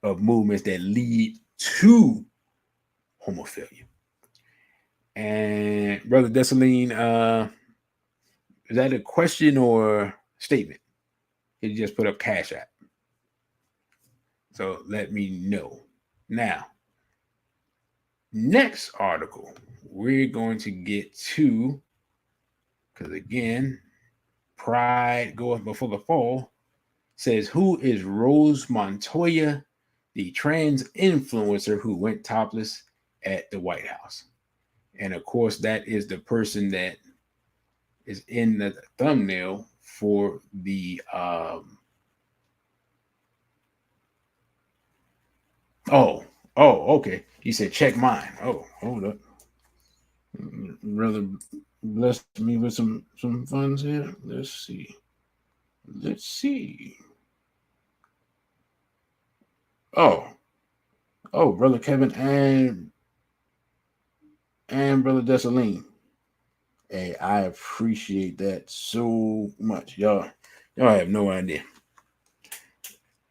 of movements that lead to homophilia. And Brother Desaline, is that a question or statement? He just put up Cash App. So let me know. Now, next article we're going to get to, because again, pride goeth before the fall, says, who is Rose Montoya, the trans influencer who went topless at the White House? And of course, that is the person that is in the thumbnail for the okay. He said check mine. Oh, hold up. Brother bless me with some funds here. Let's see. Let's see. Oh, Brother Kevin and Brother Desaline. Hey, I appreciate that so much. Y'all have no idea.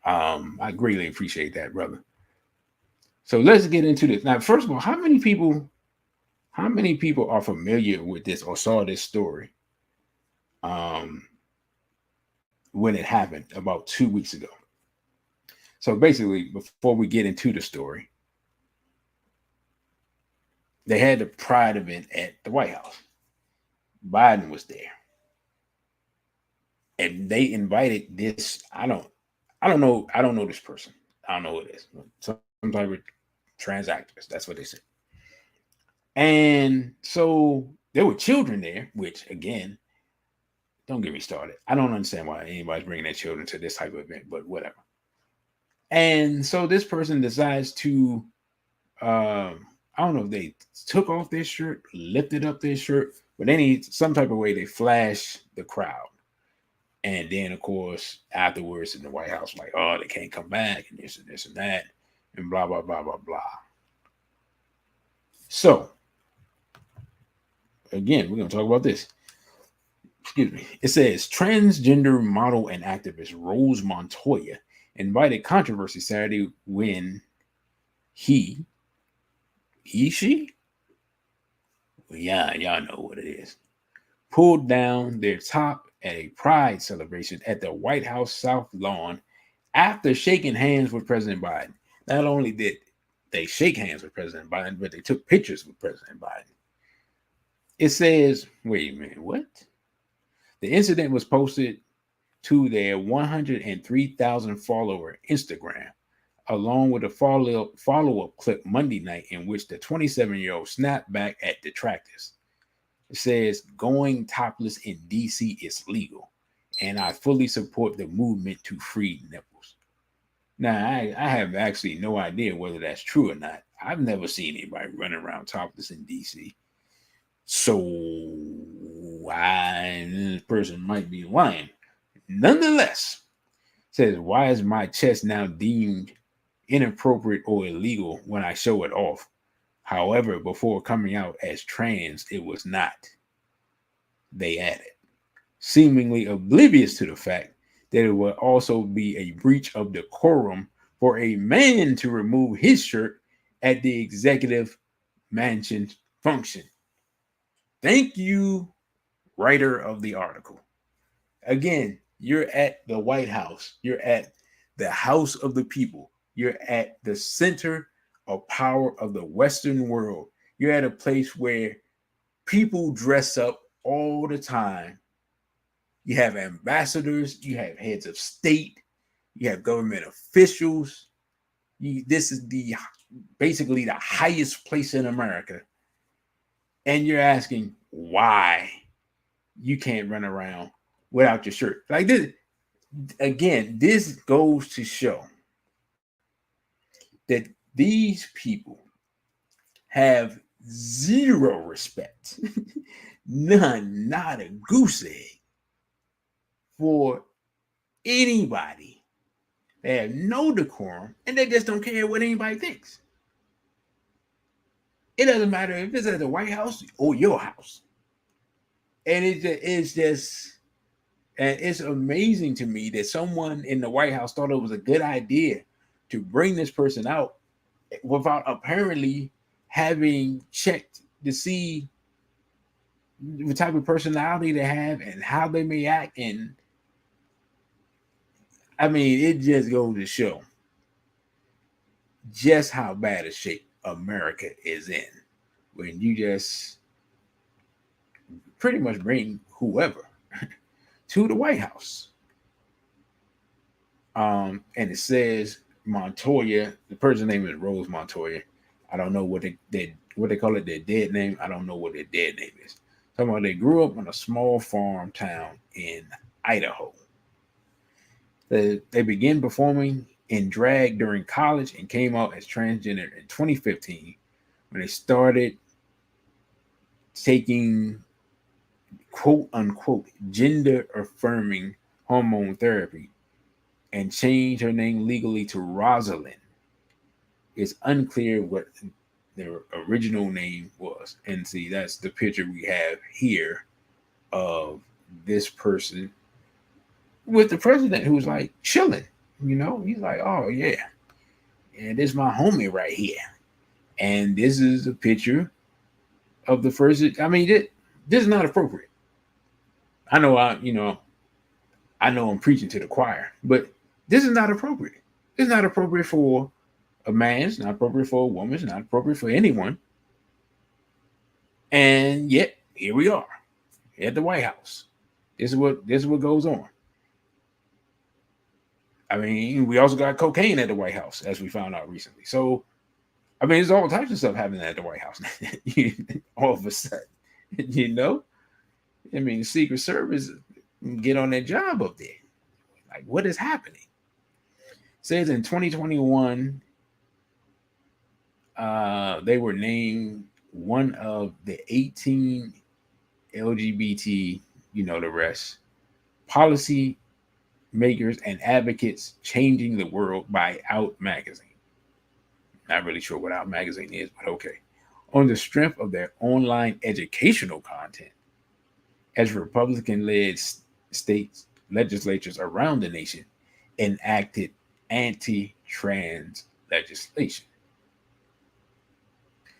I greatly appreciate that, brother. So let's get into this. Now, first of all, how many people are familiar with this or saw this story um when it happened about 2 weeks ago? So basically, before we get into the story, they had the Pride event at the White House. Biden was there. And they invited this. I don't know this person. I don't know who it is. Some type of trans activist. That's what they said. And so there were children there, which again, don't get me started. I don't understand why anybody's bringing their children to this type of event, but whatever. And so this person decides to, I don't know if they took off their shirt, lifted up their shirt, but some type of way they flash the crowd. And then, of course, afterwards in the White House, like, oh, they can't come back, and this and that, and blah, blah, blah, blah, blah. So, again, we're going to talk about this. Excuse me. It says transgender model and activist Rose Montoya invited controversy Saturday when she, well, yeah, y'all know what it is, pulled down their top at a pride celebration at the White House South Lawn after shaking hands with President Biden. Not only did they shake hands with President Biden, but they took pictures with President Biden. It says, wait a minute, what? The incident was posted to their 103,000 follower Instagram, along with a follow-up clip Monday night in which the 27-year-old snapped back at detractors. It says, going topless in DC is legal, and I fully support the movement to free nipples. Now, I have actually no idea whether that's true or not. I've never seen anybody running around topless in DC. So, this person might be lying. Nonetheless, says, why is my chest now deemed inappropriate or illegal when I show it off? However, before coming out as trans, it was not. They added, seemingly oblivious to the fact that it would also be a breach of decorum for a man to remove his shirt at the executive mansion function. Thank you, writer of the article. Again, you're at the White House. You're at the House of the People. You're at the center of power of the Western world. You're at a place where people dress up all the time. You have ambassadors, you have heads of state, you have government officials. This is the basically the highest place in America, and you're asking why you can't run around without your shirt. Like this, again, this goes to show that these people have zero respect, none, not a goose egg for anybody. They have no decorum, and they just don't care what anybody thinks. It doesn't matter if it's at the White House or your house. And it's just, and it's amazing to me that someone in the White House thought it was a good idea to bring this person out without apparently having checked to see the type of personality they have and how they may act. And I mean, it just goes to show just how bad a shape America is in when you just pretty much bring whoever to the White House. And it says Montoya, the person's name is Rose Montoya. I don't know what they call it, their dead name. I don't know what their dead name is. Talking about they grew up in a small farm town in Idaho. They began performing in drag during college and came out as transgender in 2015 when they started taking quote unquote gender affirming hormone therapy and changed her name legally to Rosalind. It's unclear what their original name was. And see, that's the picture we have here of this person with the president who's like chilling. You know, he's like, oh yeah, and this is my homie right here. And this is a picture of the first. I mean, this is not appropriate. I know I know I'm preaching to the choir, but this is not appropriate. It's not appropriate for a man. It's not appropriate for a woman. It's not appropriate for anyone. And yet, here we are at the White House. This is what goes on. I mean, we also got cocaine at the White House, as we found out recently. So, I mean, there's all types of stuff happening at the White House all of a sudden, you know? I mean, the Secret Service get on their job up there. Like, what is happening? It says in 2021, they were named one of the 18 LGBT, you know the rest, policy makers and advocates changing the world by Out Magazine. Not really sure what Out Magazine is, but okay. On the strength of their online educational content, as Republican-led states legislatures around the nation enacted anti-trans legislation.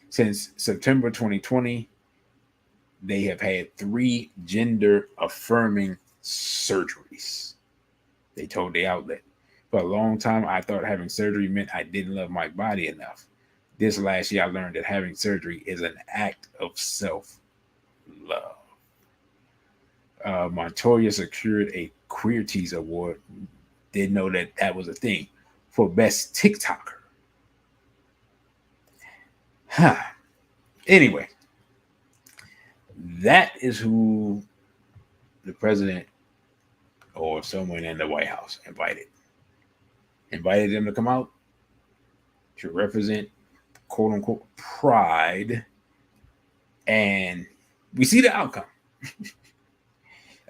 Since September 2020, they have had 3 gender-affirming surgeries. They told the outlet. For a long time, I thought having surgery meant I didn't love my body enough. This last year, I learned that having surgery is an act of self-love. Montoya secured a Queerties Award. Didn't know that was a thing for Best TikToker. Anyway, that is who the president or someone in the White House invited them to come out to represent quote unquote pride, and we see the outcome.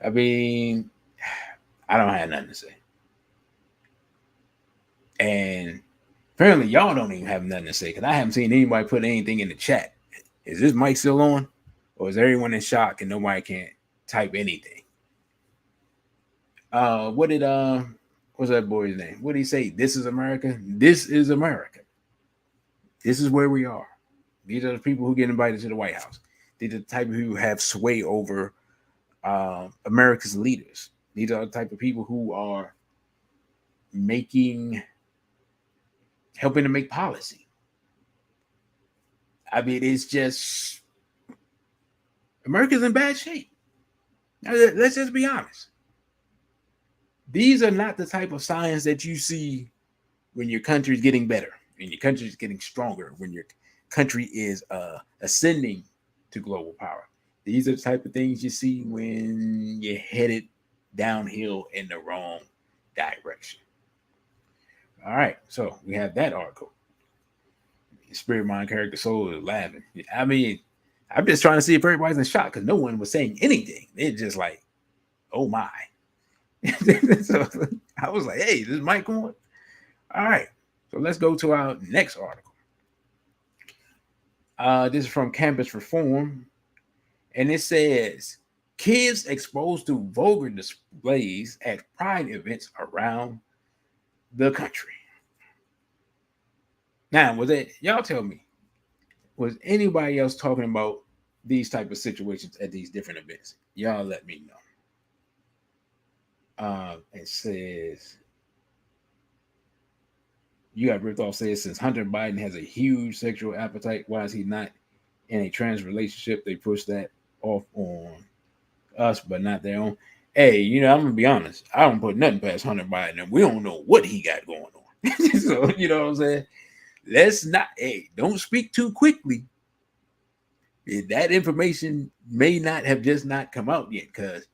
I mean, I don't have nothing to say. And apparently y'all don't even have nothing to say because I haven't seen anybody put anything in the chat. Is this mic still on? Or is everyone in shock and nobody can't type anything? What's that boy's name? What did he say? This is America? This is America. This is where we are. These are the people who get invited to the White House. These are the type of people who have sway over America's leaders. These are the type of people who are helping to make policy. I mean, it's just America's in bad shape. Now, let's just be honest. These are not the type of signs that you see when your country's getting better. and your country is getting stronger, when your country is ascending to global power. These are the type of things you see when you're headed downhill in the wrong direction. All right, so we have that article. Spirit, mind, character, soul is laughing. I mean, I'm just trying to see if everybody's in shock because no one was saying anything. They're just like, oh my. So I was like, hey, this mic on? All right. So let's go to our next article. This is from Campus Reform. And it says, kids exposed to vulgar displays at pride events around the country. Now, was it, y'all tell me, was anybody else talking about these type of situations at these different events? Y'all let me know. It says, you got ripped off, says, since Hunter Biden has a huge sexual appetite, why is he not in a trans relationship? They push that off on us, but not their own. Hey, I'm gonna be honest. I don't put nothing past Hunter Biden, and we don't know what he got going on. So you know what I'm saying? Let's not. Hey, don't speak too quickly. That information may not have just not come out yet, because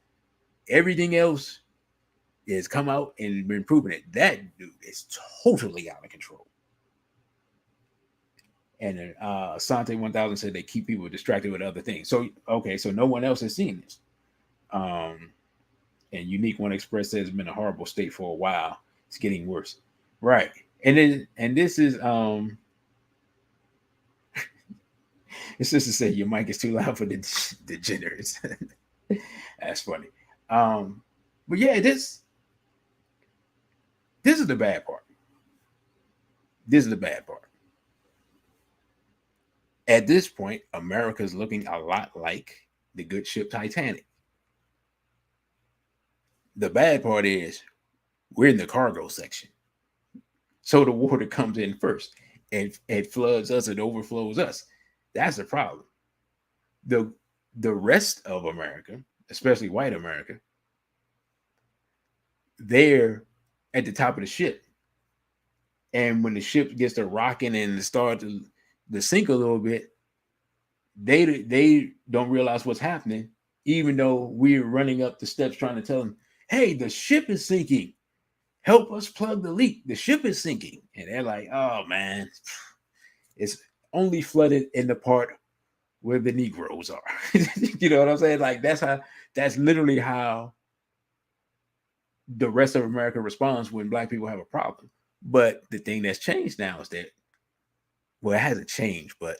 everything else has come out and been proven it. That dude is totally out of control. And Asante 1000 said they keep people distracted with other things. So okay, so no one else has seen this. And Unique One Express says it's been a horrible state for a while. It's getting worse. Right. And this is it's just to say your mic is too loud for the degenerates. That's funny. But yeah, this is the bad part. This is the bad part. At this point, America's looking a lot like the good ship Titanic. The bad part is we're in the cargo section. So the water comes in first and it floods us, it overflows us. That's the problem. The rest of America, especially white America, they're at the top of the ship. And when the ship gets to rocking and start to sink a little bit, they don't realize what's happening, even though we're running up the steps trying to tell them, hey, the ship is sinking. Help us plug the leak. The ship is sinking. And they're like, oh, man, it's only flooded in the part where the Negroes are. You know what I'm saying? Like, that's literally how the rest of America responds when Black people have a problem. But the thing that's changed now is that, well, it hasn't changed, but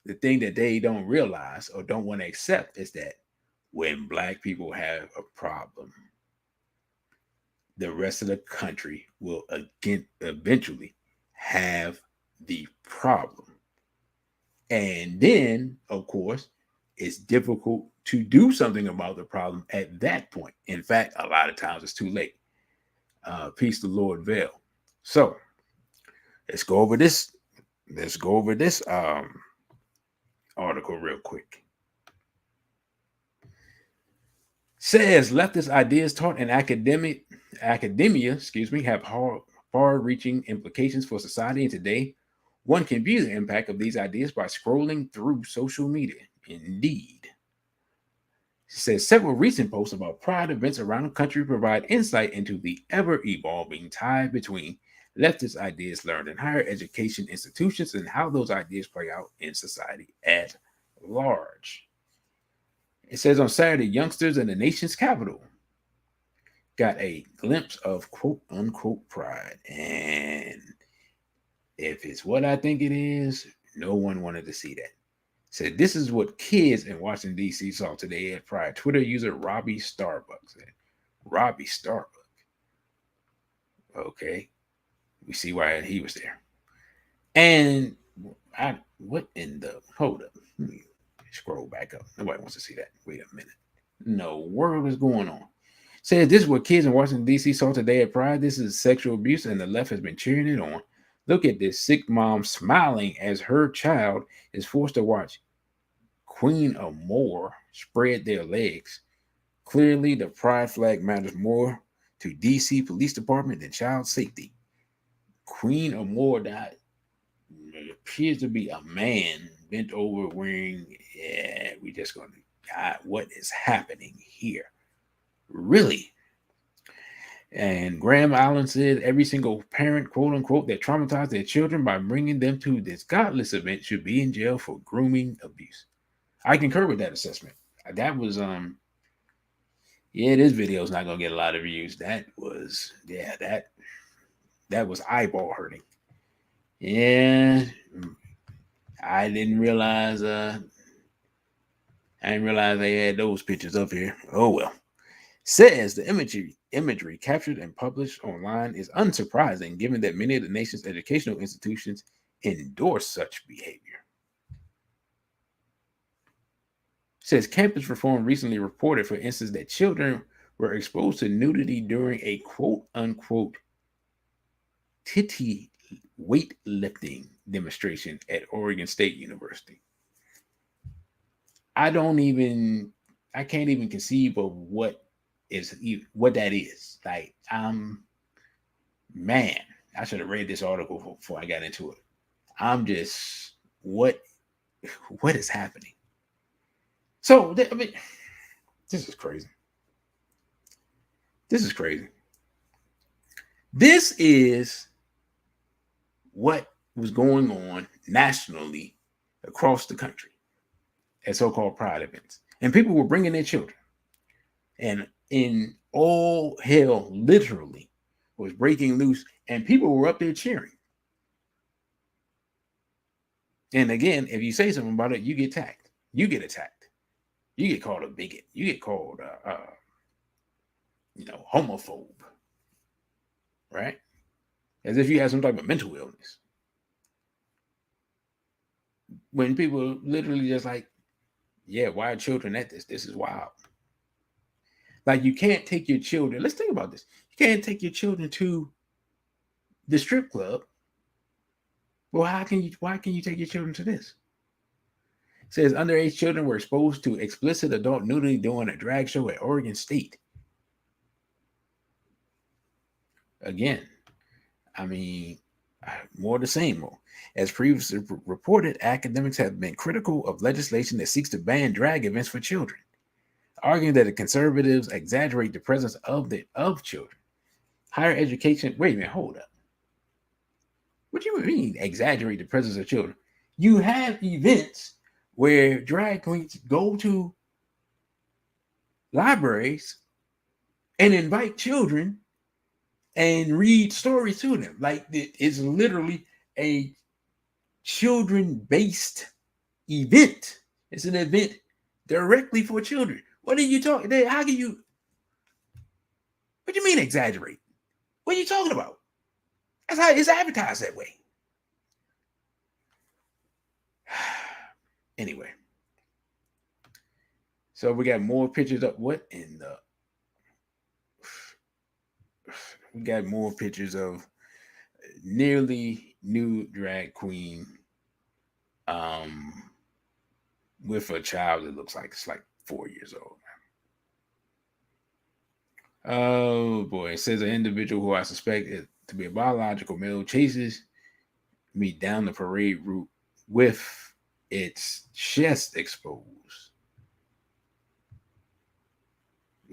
the thing that they don't realize or don't want to accept is that when Black people have a problem, the rest of the country will again eventually have the problem. And then, of course, it's difficult to do something about the problem at that point. In fact, a lot of times it's too late. Peace to Lord Vale. So let's go over this. Let's go over this article real quick. Says leftist ideas taught in academia, have far-reaching implications for society. And today, one can view the impact of these ideas by scrolling through social media. Indeed. She says several recent posts about pride events around the country provide insight into the ever-evolving tie between leftist ideas learned in higher education institutions and how those ideas play out in society at large. It says on Saturday, youngsters in the nation's capital got a glimpse of quote unquote pride. And if it's what I think it is, no one wanted to see that. Said this is what kids in Washington, D.C. saw today at Pride. Twitter user Robbie Starbuck said. Robbie Starbuck. Okay. We see why he was there. And what in the, hold up. Let me scroll back up. Nobody wants to see that. Wait a minute. No world is going on. Said this is what kids in Washington, D.C. saw today at Pride. This is sexual abuse and the left has been cheering it on. Look at this sick mom smiling as her child is forced to watch Queen of More spread their legs. Clearly, the pride flag matters more to D.C. Police Department than child safety. Queen of More died. appears to be a man bent over wearing. Yeah, we just going to. God, what is happening here? Really? And Graham Allen said every single parent, quote unquote, that traumatized their children by bringing them to this godless event should be in jail for grooming abuse. I concur with that assessment. That was this video is not gonna get a lot of views. That was that was eyeball hurting. Yeah, I didn't realize they had those pictures up here. Oh well. Says the imagery captured and published online is unsurprising given that many of the nation's educational institutions endorse such behavior. Says campus reform recently reported, for instance, that children were exposed to nudity during a quote unquote titty weightlifting demonstration at Oregon State University. I can't even conceive of what that is. Like, man, I should have read this article before I got into it. I'm just, what is happening? So, I mean, this is crazy. This is crazy. This is what was going on nationally across the country at so-called pride events. And people were bringing their children. And in all hell, literally, was breaking loose. And people were up there cheering. And again, if you say something about it, you get attacked. You get attacked. You get called a bigot. You get called, homophobe. Right? As if you have some type of mental illness. When people literally just like, yeah, why are children at this? This is wild. Like, you can't take your children. Let's think about this. You can't take your children to the strip club. Well, why can you take your children to this? It says underage children were exposed to explicit adult nudity during a drag show at Oregon State. Again, I mean, more the same. As previously reported, academics have been critical of legislation that seeks to ban drag events for children, arguing that the conservatives exaggerate the presence of children. Higher education. Wait a minute, hold up. What do you mean exaggerate the presence of children? You have events where drag queens go to libraries and invite children and read stories to them. Like, it's literally a children-based event. It's an event directly for children. What are you talking? How can you? What do you mean exaggerate? What are you talking about? That's how it's advertised that way. Anyway, so we got more pictures up. What in the? We got more pictures of nearly nude drag queen, with a child that looks like it's like 4 years old. Oh boy! It says an individual who I suspect is to be a biological male chases me down the parade route with its chest exposed.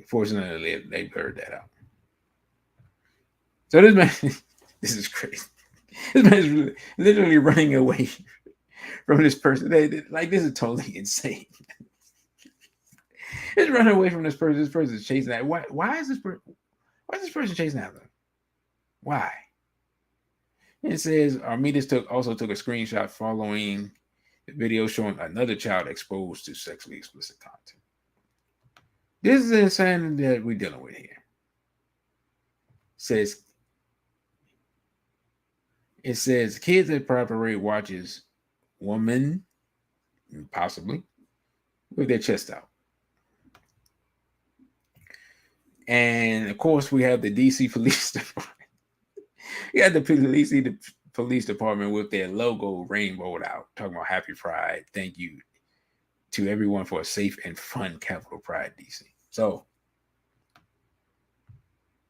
Fortunately, they blurred that out. So this man, this is crazy. This man is literally running away from this person. This is totally insane. He's running away from this person. This person is chasing that. Why is this person chasing after him? Why? It says Armidas also took a screenshot following the video showing another child exposed to sexually explicit content. This is the insanity that we're dealing with here. It says kids at Pride Parade watches woman, possibly, with their chest out. And of course, we have the DC Police Department. You got the police department with their logo rainbowed out, talking about Happy Pride. Thank you to everyone for a safe and fun Capitol Pride, DC. So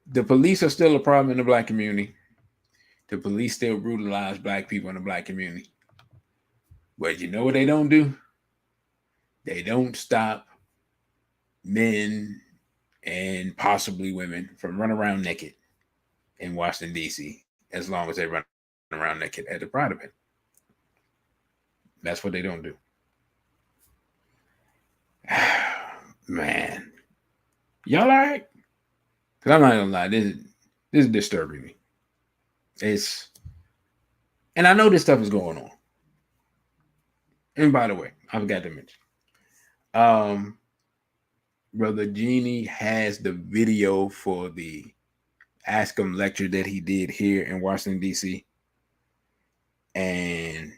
the police are still a problem in the Black community. The police still brutalize Black people in the Black community. But you know what they don't do? They don't stop men and possibly women from running around naked in Washington, D.C., as long as they run around naked at the Pride event. That's what they don't do. Man. Y'all all right? Because I'm not going to lie, this is disturbing me. And I know this stuff is going on. And by the way, I forgot to mention, Brother Genie has the video for the Ask Him lecture that he did here in Washington, D.C. And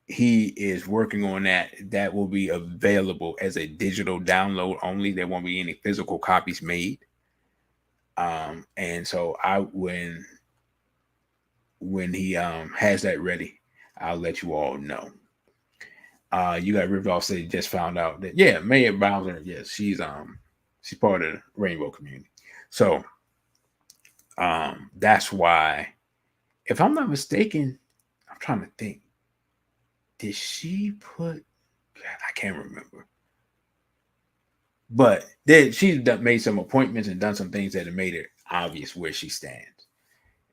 he is working on that. That will be available as a digital download only. There won't be any physical copies made. And so when he has that ready, I'll let you all know. You got ripped off. Say just found out that Mayor Bowser, yes, she's part of the rainbow community. So that's why, if I'm not mistaken, I'm trying to think. Did she put? I can't remember. But she's made some appointments and done some things that have made it obvious where she stands.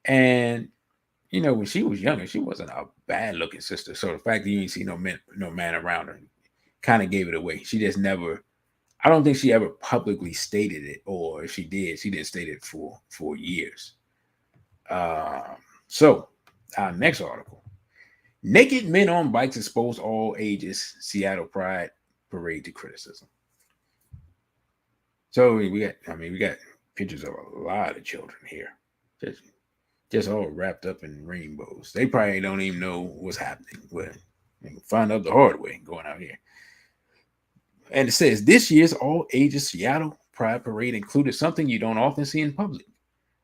And when she was younger, she wasn't a bad looking sister. So the fact that you ain't see no man around her kind of gave it away. She just never. I don't think she ever publicly stated it, or if she did, she didn't state it for years. So our next article: naked men on bikes expose all ages. Seattle Pride parade to criticism. So we got pictures of a lot of children here, just all wrapped up in rainbows. They probably don't even know what's happening, but they can find out the hard way going out here. And it says this year's all ages Seattle Pride parade included something you don't often see in public: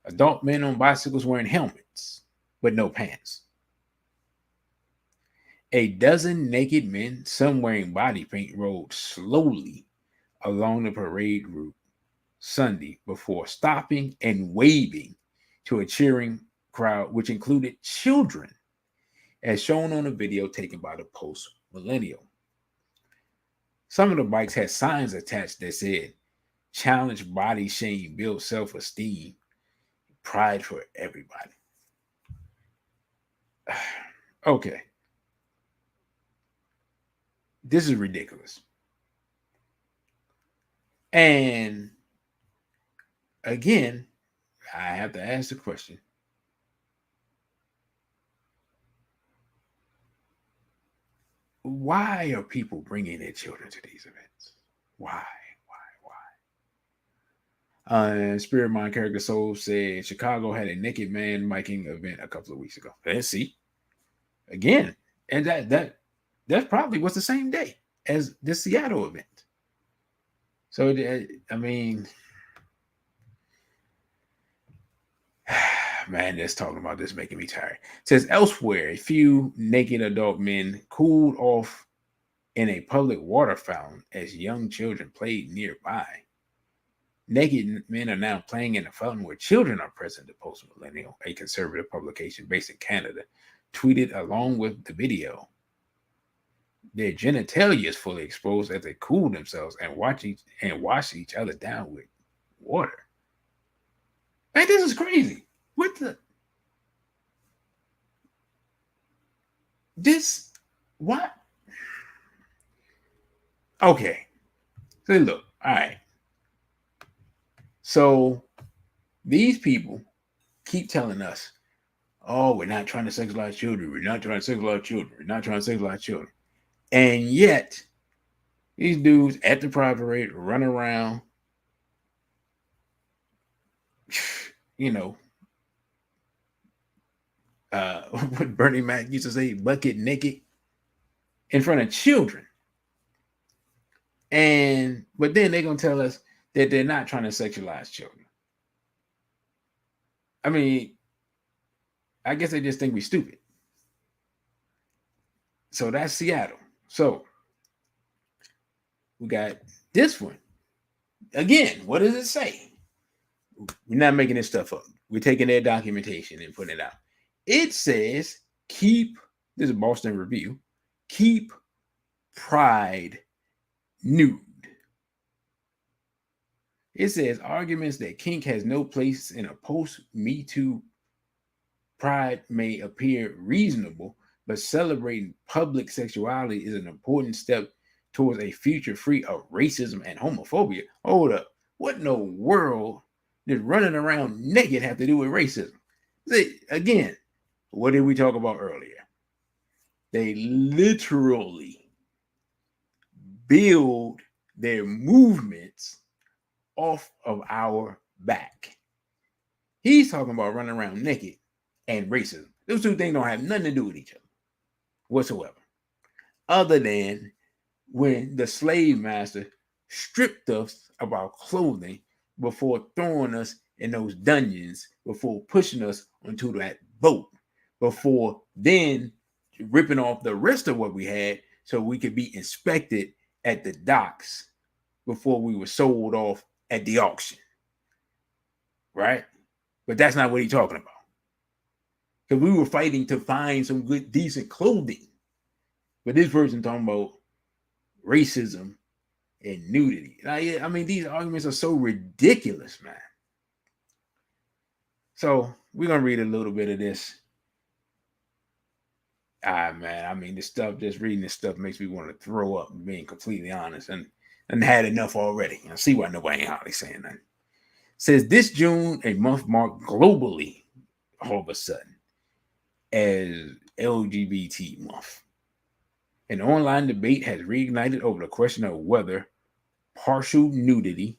adult men on bicycles wearing helmets, but no pants. A dozen naked men, some wearing body paint, rode slowly along the parade route Sunday before stopping and waving to a cheering crowd, which included children, as shown on a video taken by the Post Millennial. Some of the bikes had signs attached that said, "Challenge body shame, build self-esteem, pride for everybody." Okay. This is ridiculous. And again, I have to ask the question: why are people bringing their children to these events? Why? Spirit Mind Character Soul said Chicago had a naked man miking event a couple of weeks ago. Let's see. Again, and that probably was the same day as the Seattle event. So man, just talking about this making me tired. It says elsewhere, a few naked adult men cooled off in a public water fountain as young children played nearby. Naked men are now playing in a fountain where children are present, the Post Millennial, a conservative publication based in Canada, tweeted along with the video. Their genitalia is fully exposed as they cool themselves and wash each other down with water. Man, this is crazy. What? Okay. So look, all right. So these people keep telling us, "Oh, we're not trying to sexualize children. We're not trying to sexualize children. We're not trying to sexualize children." And yet, these dudes at the Pride parade run around, what Bernie Mac used to say, bucket naked in front of children. But then they're going to tell us that they're not trying to sexualize children. I mean, I guess they just think we're stupid. So that's Seattle. So we got this one. Again, what does it say? We're not making this stuff up. We're taking their documentation and putting it out. It says, this is Boston Review, Keep pride nude. It says arguments that kink has no place in a post-Me Too pride may appear reasonable, but celebrating public sexuality is an important step towards a future free of racism and homophobia. Hold up. What in the world does running around naked have to do with racism? See, again, what did we talk about earlier? They literally build their movements off of our back. He's talking about running around naked and racism. Those two things don't have nothing to do with each other whatsoever. Other than when the slave master stripped us of our clothing before throwing us in those dungeons, before pushing us onto that boat, before then ripping off the rest of what we had so we could be inspected at the docks before we were sold off at the auction. Right? But that's not what he's talking about. Because we were fighting to find some good, decent clothing. But this person talking about racism and nudity. I mean, these arguments are so ridiculous, man. So we're going to read a little bit of this. Man, I mean, this stuff, just reading this stuff makes me want to throw up, being completely honest, and had enough already. I see why nobody ain't hardly saying that. It says this June, a month marked globally, all of a sudden, as LGBT month. An online debate has reignited over the question of whether partial nudity,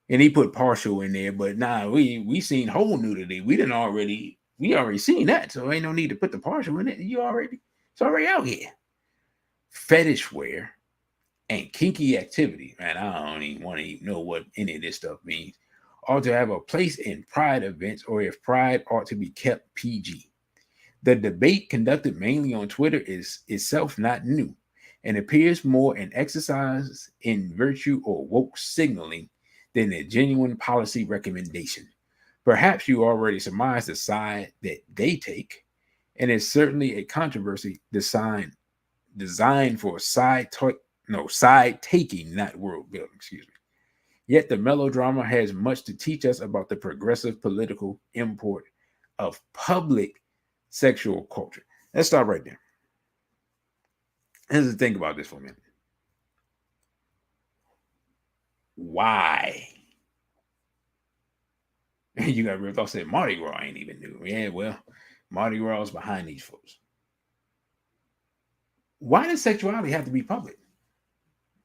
and he put partial in there, but we seen whole nudity. We already seen that, so ain't no need to put the partial in it. It's already out here. Fetish wear and kinky activity, man, I don't even want to know what any of this stuff means, ought to have a place in pride events, or if pride ought to be kept PG. The debate, conducted mainly on Twitter, is itself not new and appears more an exercise in virtue or woke signaling than a genuine policy recommendation. Perhaps you already surmised the side that they take, and it's certainly a controversy designed for side taking, not world building, excuse me. Yet the melodrama has much to teach us about the progressive political import of public sexual culture. Let's stop right there. Let's think about this for a minute. Why? You got ripped off, said Mardi Gras ain't even new. Yeah, well, Mardi Gras is behind these folks. Why does sexuality have to be public?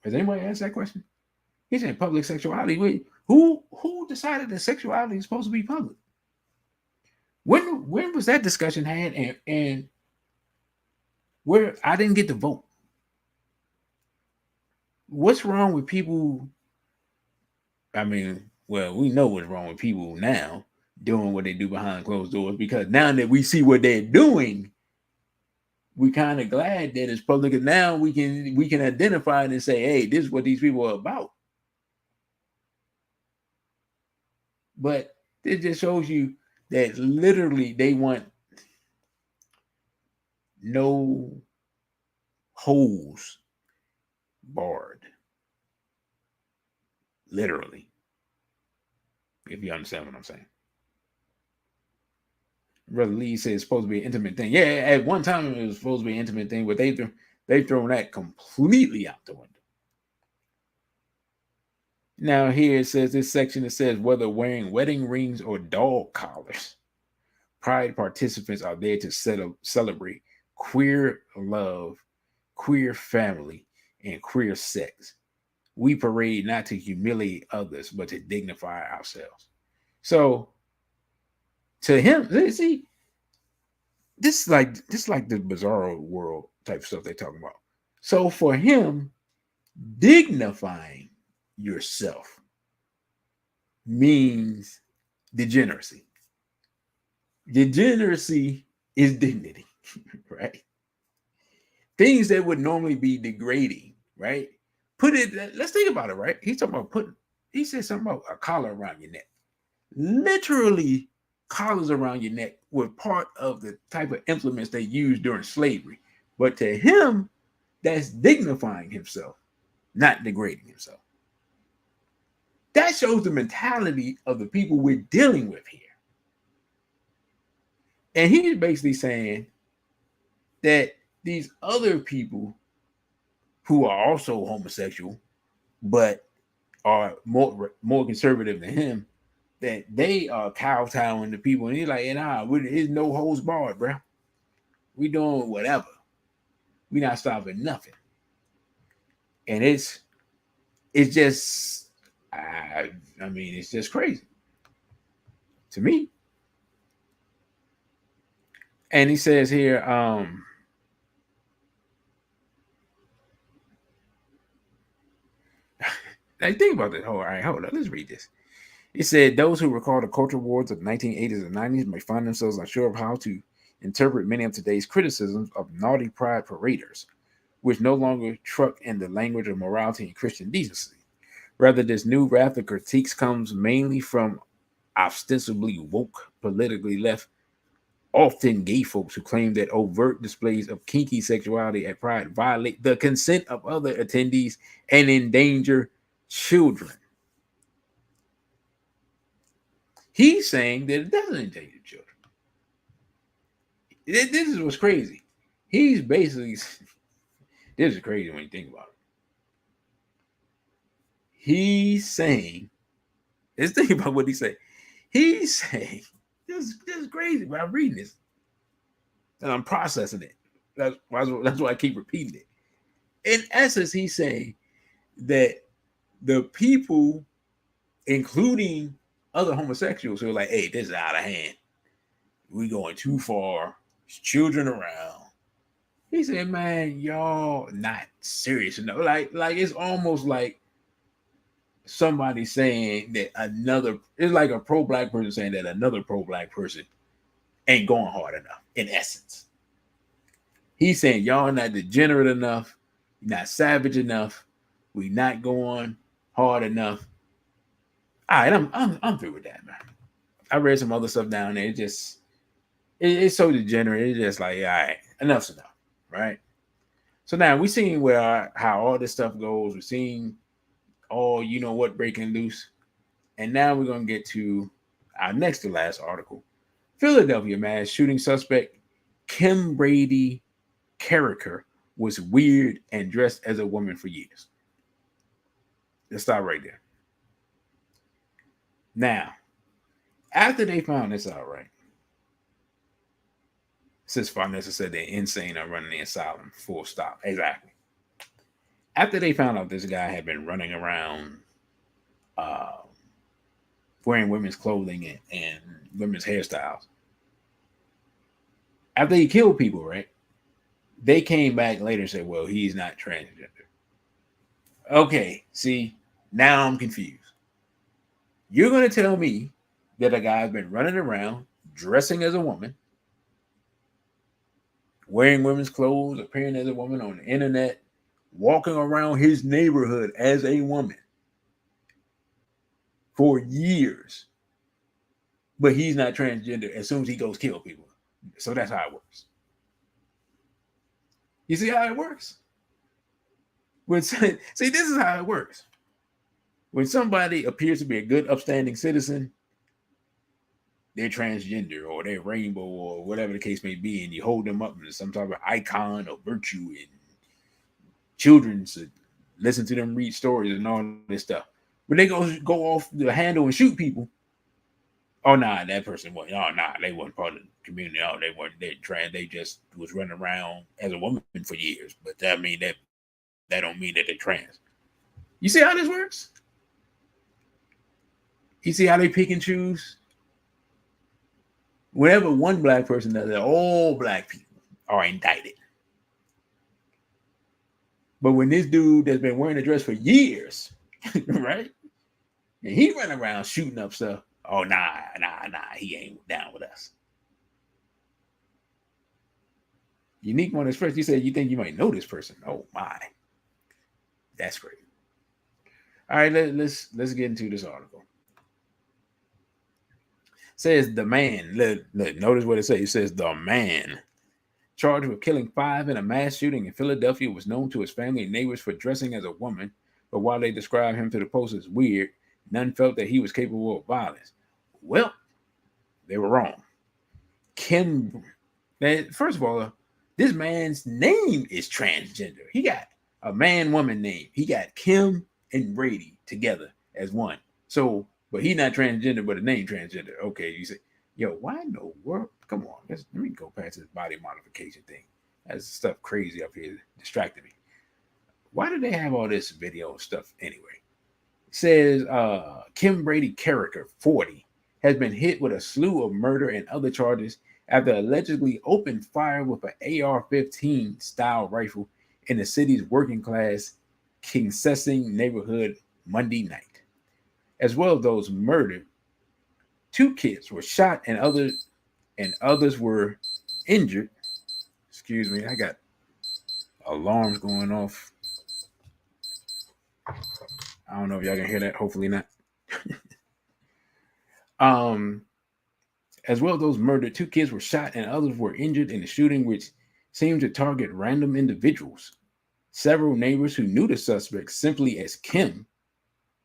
Has anybody asked that question? He said public sexuality. Who decided that sexuality is supposed to be public? When was that discussion had, and where I didn't get to vote? What's wrong with people? I mean, well, we know what's wrong with people now doing what they do behind closed doors, because now that we see what they're doing, we kind of glad that it's public, and now we can identify it and say, hey, this is what these people are about. But it just shows you that literally they want no holes barred. Literally. If you understand what I'm saying. Brother Lee says it's supposed to be an intimate thing. Yeah, at one time it was supposed to be an intimate thing, but they've thrown that completely out the window. Now here it says, this section, it says whether wearing wedding rings or dog collars, pride participants are there to celebrate queer love, queer family, and queer sex. We parade not to humiliate others, but to dignify ourselves. So to him, see, this is like the bizarro world type stuff they're talking about. So for him, dignifying yourself means degeneracy. Degeneracy is dignity, right? Things that would normally be degrading, right? Let's think about it, right? He said something about a collar around your neck. Literally, collars around your neck were part of the type of implements they used during slavery. But to him, that's dignifying himself, not degrading himself. That shows the mentality of the people we're dealing with here. And he's basically saying that these other people who are also homosexual, but are more conservative than him, that they are kowtowing to people. And he's like, nah, it's no holds barred, bro. We doing whatever. We not stopping nothing. And it's just, I mean, it's just crazy to me. And he says here, like, think about this. All right, hold on. Let's read this. He said, those who recall the culture wars of the 1980s and 90s may find themselves unsure of how to interpret many of today's criticisms of naughty pride paraders, which no longer truck in the language of morality and Christian decency. Rather, this new wrath of critiques comes mainly from ostensibly woke, politically left, often gay folks who claim that overt displays of kinky sexuality at Pride violate the consent of other attendees and endanger children. He's saying that it doesn't endanger children. This is what's crazy. He's basically, this is crazy when you think about it. He's saying, let's think about what he said. He's saying, this is crazy, but I'm reading this and I'm processing it. That's why I keep repeating it. In essence, he's saying that the people, including other homosexuals, who are like, hey, this is out of hand. We going too far. There's children around. He said, man, y'all not serious enough. Like it's almost like somebody saying that it's like a pro-black person saying that another pro-black person ain't going hard enough, in essence. He's saying y'all not degenerate enough, you're not savage enough, we not going hard enough. All right, I'm through with that, man. I read some other stuff down there. It's so degenerate. It's just like, all right, enough's enough, right? So now we're seeing how all this stuff goes. We're seeing all breaking loose, and now we're gonna get to our next to last article. Philadelphia mass shooting suspect Kim Brady Carricker was weird and dressed as a woman for years. Let's stop right there. Now, after they found this out, right? Since Farnessa said they're insane or running the asylum, full stop. Exactly. After they found out this guy had been running around wearing women's clothing and women's hairstyles, after he killed people, right? They came back later and said, well, he's not transgender. Okay, see, now I'm confused. You're going to tell me that a guy's been running around dressing as a woman, wearing women's clothes, appearing as a woman on the internet, walking around his neighborhood as a woman for years, but he's not transgender as soon as he goes kill people. So that's how it works. You see how it works? See, this is how it works. When somebody appears to be a good, upstanding citizen, they're transgender or they're rainbow or whatever the case may be, and you hold them up as some type of icon of virtue, and children should listen to them read stories and all this stuff. When they go off the handle and shoot people, oh nah, that person wasn't. Oh nah, they wasn't part of the community. Oh, they weren't. They trans. They just was running around as a woman for years. But that mean that don't mean that they're trans. You see how this works? You see how they pick and choose? Whenever one black person does it, all black people are indicted. But when this dude that's been wearing a dress for years, right? And he running around shooting up stuff. Oh, nah, he ain't down with us. Unique one express. You said you think you might know this person. Oh my, that's great. All right, let's get into this article. It says the man. Look, notice what it says. It says the man charged with killing 5 in a mass shooting in Philadelphia, was known to his family and neighbors for dressing as a woman, but while they described him to the Post as weird, none felt that he was capable of violence. Well, they were wrong. Kim, first of all, this man's name is transgender. He got a man-woman name. He got Kim and Brady together as one. So, but he's not transgender, but a name transgender. Okay, you say, yo, why in the world? Come on, let me go past this body modification thing. That's stuff crazy up here distracting me. Why do they have all this video stuff anyway? It says Kim Brady Carricker, 40, has been hit with a slew of murder and other charges after allegedly opened fire with an AR-15 style rifle in the city's working class Kingsessing neighborhood Monday night. As well as those murdered, 2 kids were shot and others were injured. Excuse me, I got alarms going off. I don't know if y'all can hear that. Hopefully not. As well as those murdered, 2 kids were shot and others were injured in the shooting, which seemed to target random individuals. Several neighbors who knew the suspect simply as Kim.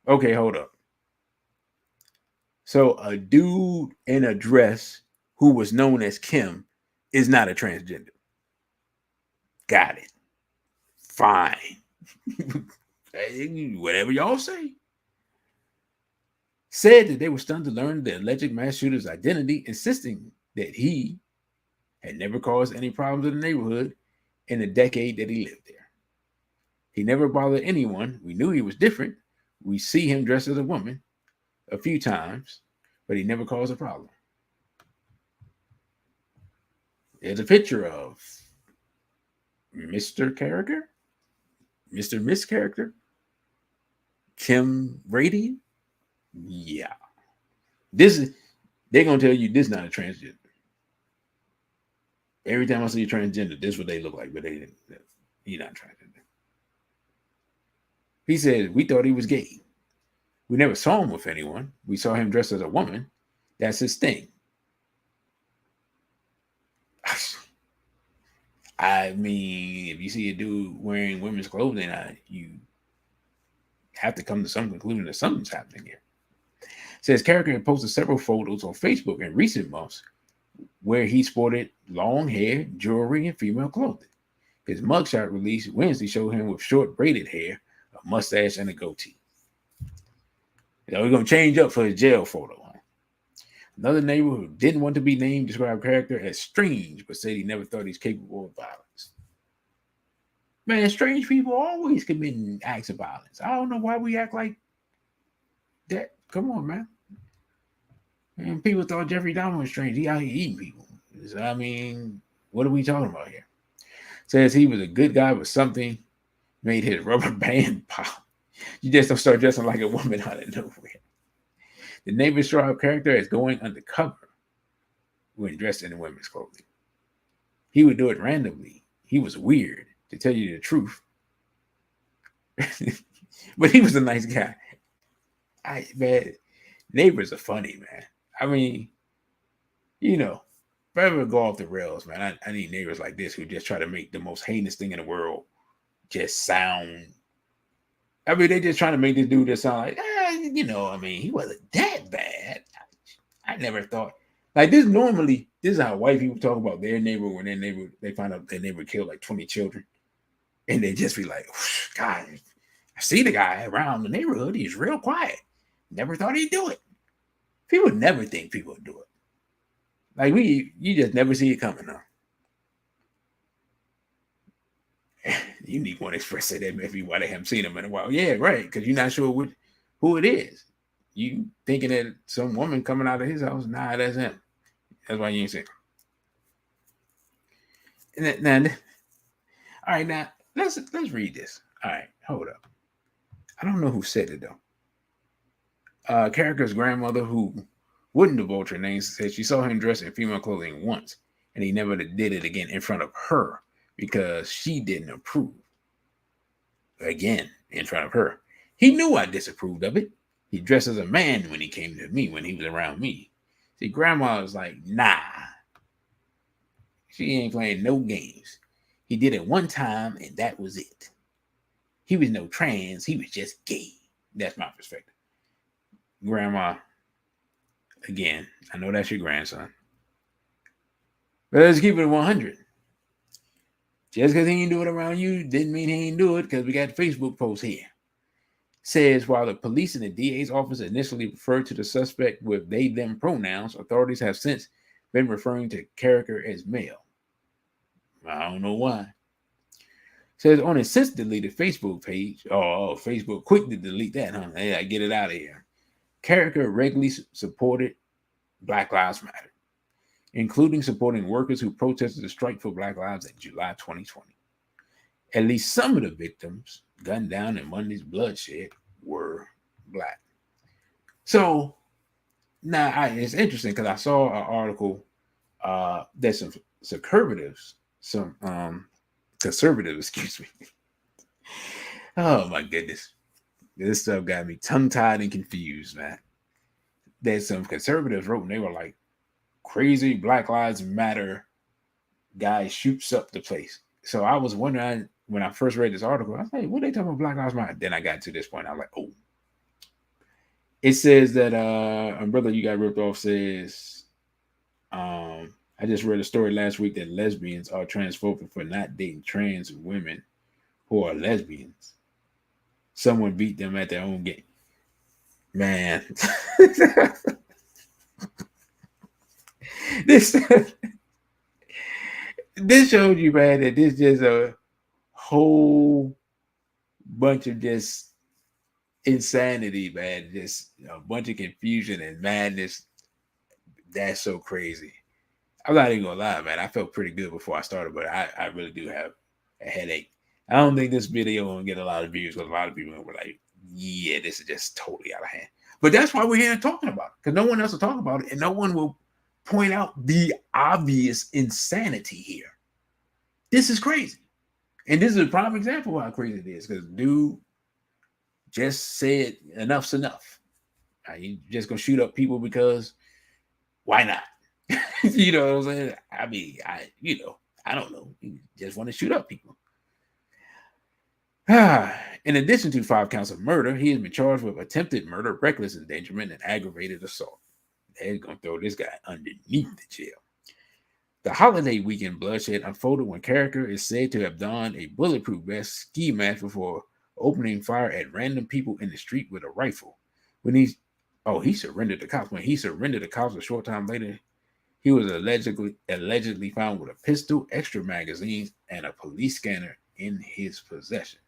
Okay, hold up. So a dude in a dress who was known as Kim is not a transgender. Got it. Fine. Whatever y'all say. Said that they were stunned to learn the alleged mass shooter's identity, insisting that he had never caused any problems in the neighborhood in the decade that he lived there. He never bothered anyone. We knew he was different. We see him dressed as a woman a few times, but he never caused a problem. There's a picture of Mr. Character, Mr. Miss Character, Kim Brady. Yeah. They're gonna tell you this is not a transgender. Every time I see a transgender, this is what they look like, but he's not transgender. He said, we thought he was gay. We never saw him with anyone. We saw him dressed as a woman. That's his thing. I mean, if you see a dude wearing women's clothing, you have to come to some conclusion that something's happening here. Says Carricker had posted several photos on Facebook in recent months where he sported long hair, jewelry, and female clothing. His mugshot released Wednesday showed him with short braided hair, a mustache, and a goatee. Now we're going to change up for his jail photo. Another neighbor who didn't want to be named described Character as strange, but said he never thought he's capable of violence. Man, strange people always committing acts of violence. I don't know why we act like that. Come on, man. And people thought Jeffrey Dahmer was strange. He out here eating people. So, I mean, what are we talking about here? Says he was a good guy, but something made his rubber band pop. You just don't start dressing like a woman out of nowhere. The neighbor described Character as going undercover when dressed in women's clothing. He would do it randomly. He was weird, to tell you the truth. But he was a nice guy. Man, neighbors are funny, man. I mean, if I ever go off the rails, man, I need neighbors like this who just try to make the most heinous thing in the world just sound. I mean, they just trying to make this dude just sound like, he wasn't that bad. I never thought. Like this is how white people talk about their neighbor when they find out their neighbor killed like 20 children. And they just be like, God, I see the guy around the neighborhood. He's real quiet. Never thought he'd do it. People never think people would do it. Like you just never see it coming, huh? Unique one express said that maybe why they haven't seen him in a while. Yeah, right. Because you're not sure who it is. You thinking that some woman coming out of his house? Nah, that's him. That's why you ain't seen him. Now, all right, now let's read this. All right, hold up. I don't know who said it though. Character's grandmother, who wouldn't divulge her name, said she saw him dressed in female clothing once, and he never did it again in front of her because she didn't approve. Again, in front of her. He knew I disapproved of it. He dressed as a man when he came to me, when he was around me. See, grandma was like, nah. She ain't playing no games. He did it one time, and that was it. He was no trans. He was just gay. That's my perspective. Grandma, again, I know that's your grandson. But let's keep it 100. Just because he ain't do it around you didn't mean he ain't do it, because we got the Facebook post here. Says while the police and the DA's office initially referred to the suspect with they them pronouns, authorities have since been referring to character as male. I don't know why. Says on his since deleted Facebook page, Facebook quick to delete that, huh? Yeah, get it out of here. Character regularly supported Black Lives Matter, including supporting workers who protested the strike for Black Lives in July 2020. At least some of the victims gunned down in Monday's bloodshed were Black. So now it's interesting because I saw an article that some conservatives, excuse me. Oh my goodness. This stuff got me tongue-tied and confused, man. That some conservatives wrote and they were like, crazy Black Lives Matter guy shoots up the place. So I was wondering when I first read this article, I was like, what are they talking about Black Lives Matter? Then I got to this point. I was like, oh. It says that Umbrella You Got Ripped Off says, I just read a story last week that lesbians are transphobic for not dating trans women who are lesbians. Someone beat them at their own game. Man. This shows you, man, that this just a whole bunch of just insanity, man. Just a bunch of confusion and madness. That's so crazy. I'm not even gonna lie, man. I felt pretty good before I started, but I really do have a headache. I don't think this video will get a lot of views because a lot of people were like, yeah, this is just totally out of hand. But that's why we're here talking about it, because no one else will talk about it, and no one will point out the obvious insanity here. This is crazy. And this is a prime example of how crazy it is, because dude just said enough's enough. You just gonna shoot up people because why not? You know what I'm saying? I mean, I don't know. You just want to shoot up people. In addition to 5 counts of murder, he has been charged with attempted murder, reckless endangerment, and aggravated assault. They're going to throw this guy underneath the jail. The holiday weekend bloodshed unfolded when character is said to have donned a bulletproof vest, ski mask before opening fire at random people in the street with a rifle. When he surrendered to cops. When he surrendered to cops a short time later, he was allegedly found with a pistol, extra magazines, and a police scanner in his possession.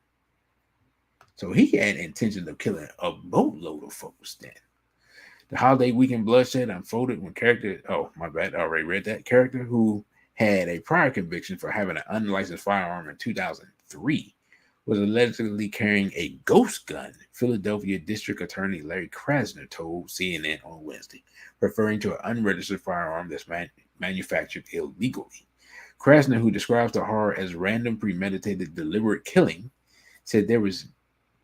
So he had intention of killing a boatload of folks then. The holiday weekend bloodshed unfolded when character, I already read that, character who had a prior conviction for having an unlicensed firearm in 2003 was allegedly carrying a ghost gun, Philadelphia District Attorney Larry Krasner told CNN on Wednesday, referring to an unregistered firearm that's manufactured illegally. Krasner, who describes the horror as random, premeditated, deliberate killing, said there was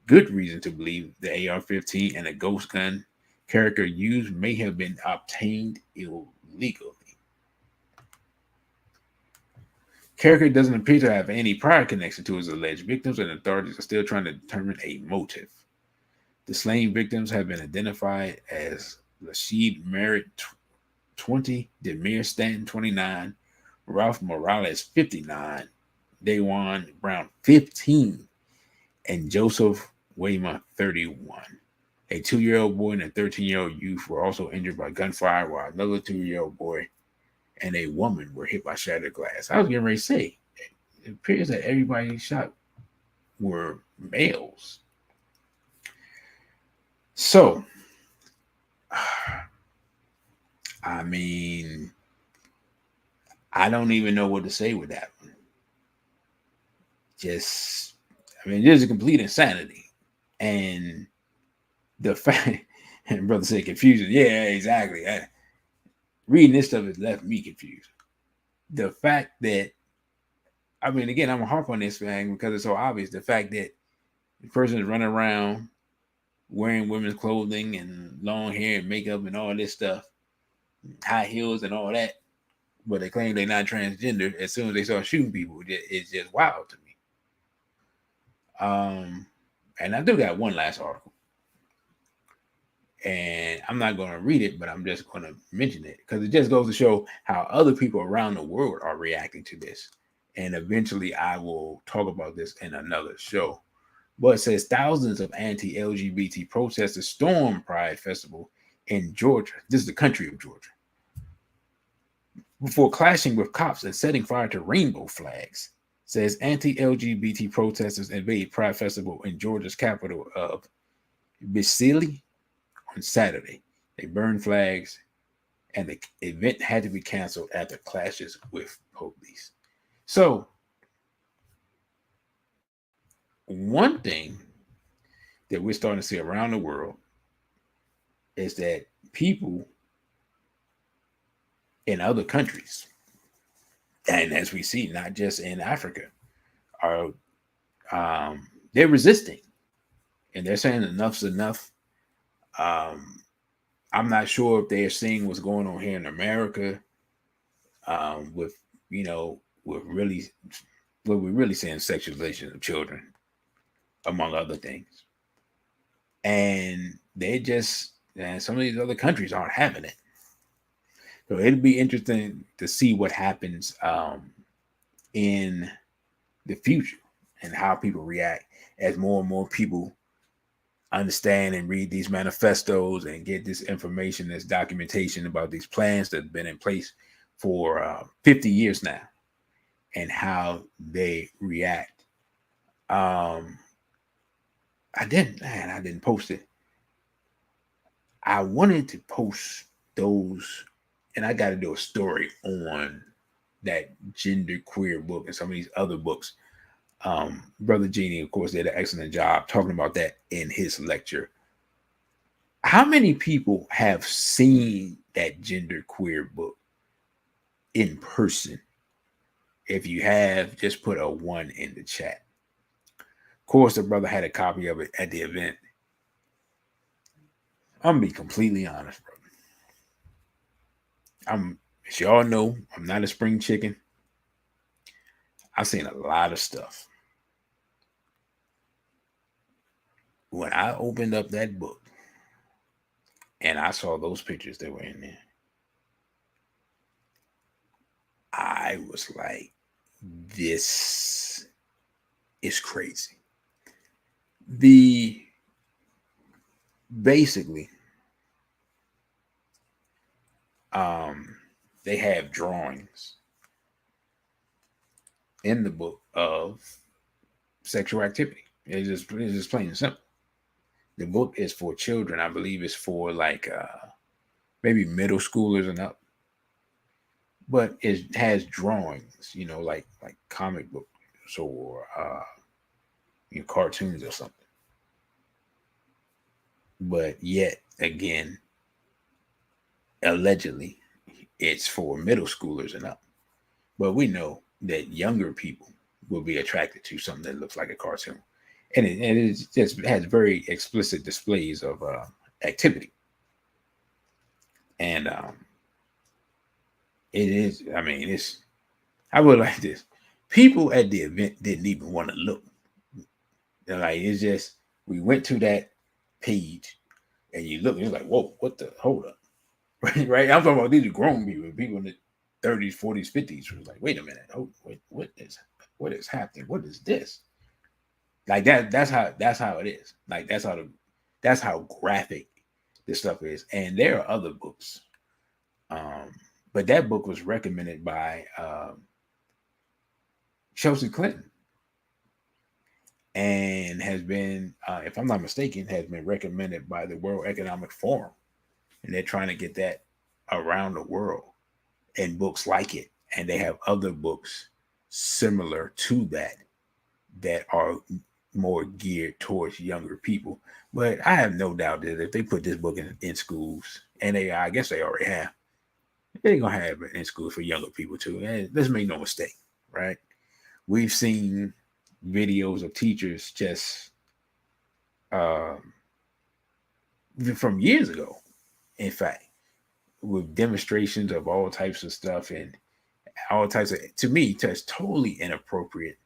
good reason to believe the AR-15 and a ghost gun character used may have been obtained illegally. Character doesn't appear to have any prior connection to his alleged victims, and authorities are still trying to determine a motive. The slain victims have been identified as Rashid Merritt, 20, Demir Stanton, 29, Ralph Morales, 59, Dawan Brown, 15, and Joseph Wayma, 31. A 2-year-old boy and a 13-year-old youth were also injured by gunfire, while another 2-year-old boy and a woman were hit by shattered glass. I was getting ready to say, it appears that everybody shot were males. So, I mean, I don't even know what to say with that one. This is a complete insanity. And the fact, and brother said confusion. Yeah, exactly. Reading this stuff has left me confused. The fact that, again, I'm going to harp on this thing because it's so obvious. The fact that the person is running around wearing women's clothing and long hair and makeup and all this stuff, high heels and all that, but they claim they're not transgender. As soon as they start shooting people, it's just wild to me. And I do got one last article, and I'm not going to read it, but I'm just going to mention it because it just goes to show how other people around the world are reacting to this. And eventually, I will talk about this in another show. But it says thousands of anti-LGBT protesters stormed Pride Festival in Georgia. This is the country of Georgia. Before clashing with cops and setting fire to rainbow flags. Says anti-LGBT protesters invade Pride Festival in Georgia's capital of Bisili on Saturday. They burned flags, and the event had to be canceled after clashes with police. So, one thing that we're starting to see around the world is that people in other countries, and as we see, not just in Africa, are they're resisting, and they're saying enough's enough. I'm not sure if they're seeing what's going on here in America, with with really what we're really seeing sexualization of children, among other things, and some of these other countries aren't having it. So it'll be interesting to see what happens in the future and how people react as more and more people understand and read these manifestos and get this information, this documentation about these plans that have been in place for 50 years now and how they react. I didn't post it. I wanted to post those, and I got to do a story on that gender queer book and some of these other books. Brother Genie, of course, did an excellent job talking about that in his lecture. How many people have seen that gender queer book in person? If you have, just put a 1 in the chat. Of course, the brother had a copy of it at the event. I'm gonna be completely honest, brother. As y'all know, I'm not a spring chicken. I've seen a lot of stuff. When I opened up that book and I saw those pictures that were in there, I was like, this is crazy. Basically, they have drawings in the book of sexual activity. It's just plain and simple. The book is for children. I believe it's for like maybe middle schoolers and up. But it has drawings, like comic books or cartoons or something. But yet again, allegedly, it's for middle schoolers and up. But we know that younger people will be attracted to something that looks like a cartoon. And it just has very explicit displays of activity. And it is, I would like this. People at the event didn't even want to look. It's just, we went to that page and you look, and it's like, whoa, what the, hold up. Right? I'm talking about these grown people in the 30s, 40s, 50s. Who was like, wait a minute. Oh, wait, what is happening? What is this? Like that's how it is. Like that's how graphic this stuff is. And there are other books. But that book was recommended by Chelsea Clinton and has been, if I'm not mistaken, has been recommended by the World Economic Forum. And they're trying to get that around the world and books like it. And they have other books similar to that are more geared towards younger people. But I have no doubt that if they put this book in schools, and I guess they already have, they're going to have it in schools for younger people too. And let's make no mistake, right? We've seen videos of teachers just from years ago, in fact, with demonstrations of all types of stuff. And all types of, to me, just totally inappropriate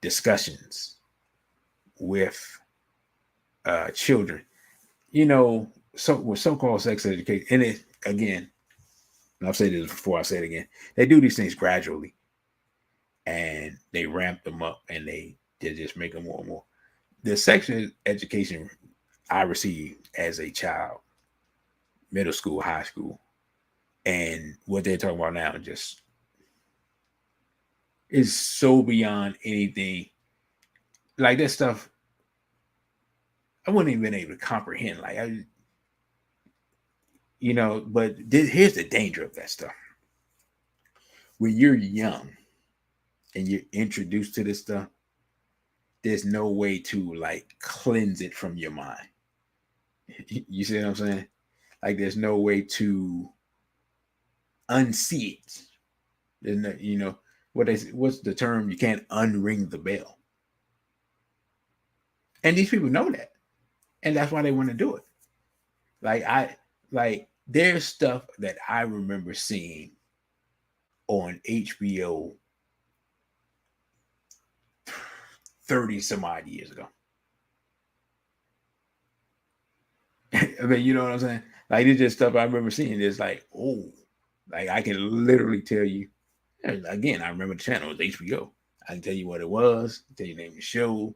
discussions with children. You know, so with so-called sex education, and it again, and I've said this before, I say it again, they do these things gradually and they ramp them up and they just make them more and more. The sexual education I received as a child, middle school, high school, and what they're talking about now just is so beyond anything. Like that stuff, I wouldn't even been able to comprehend. Like but here's the danger of that stuff. When you're young and you're introduced to this stuff, there's no way to like cleanse it from your mind. You see what I'm saying? Like there's no way to unsee it. There's no, what's the term? You can't unring the bell. And these people know that. And that's why they want to do it. Like there's stuff that I remember seeing on HBO 30 some odd years ago. I mean, you know what I'm saying? Like it's just stuff I remember seeing. It's like, oh, like I can literally tell you. Again, I remember the channel was HBO. I can tell you what it was, tell you the name of the show.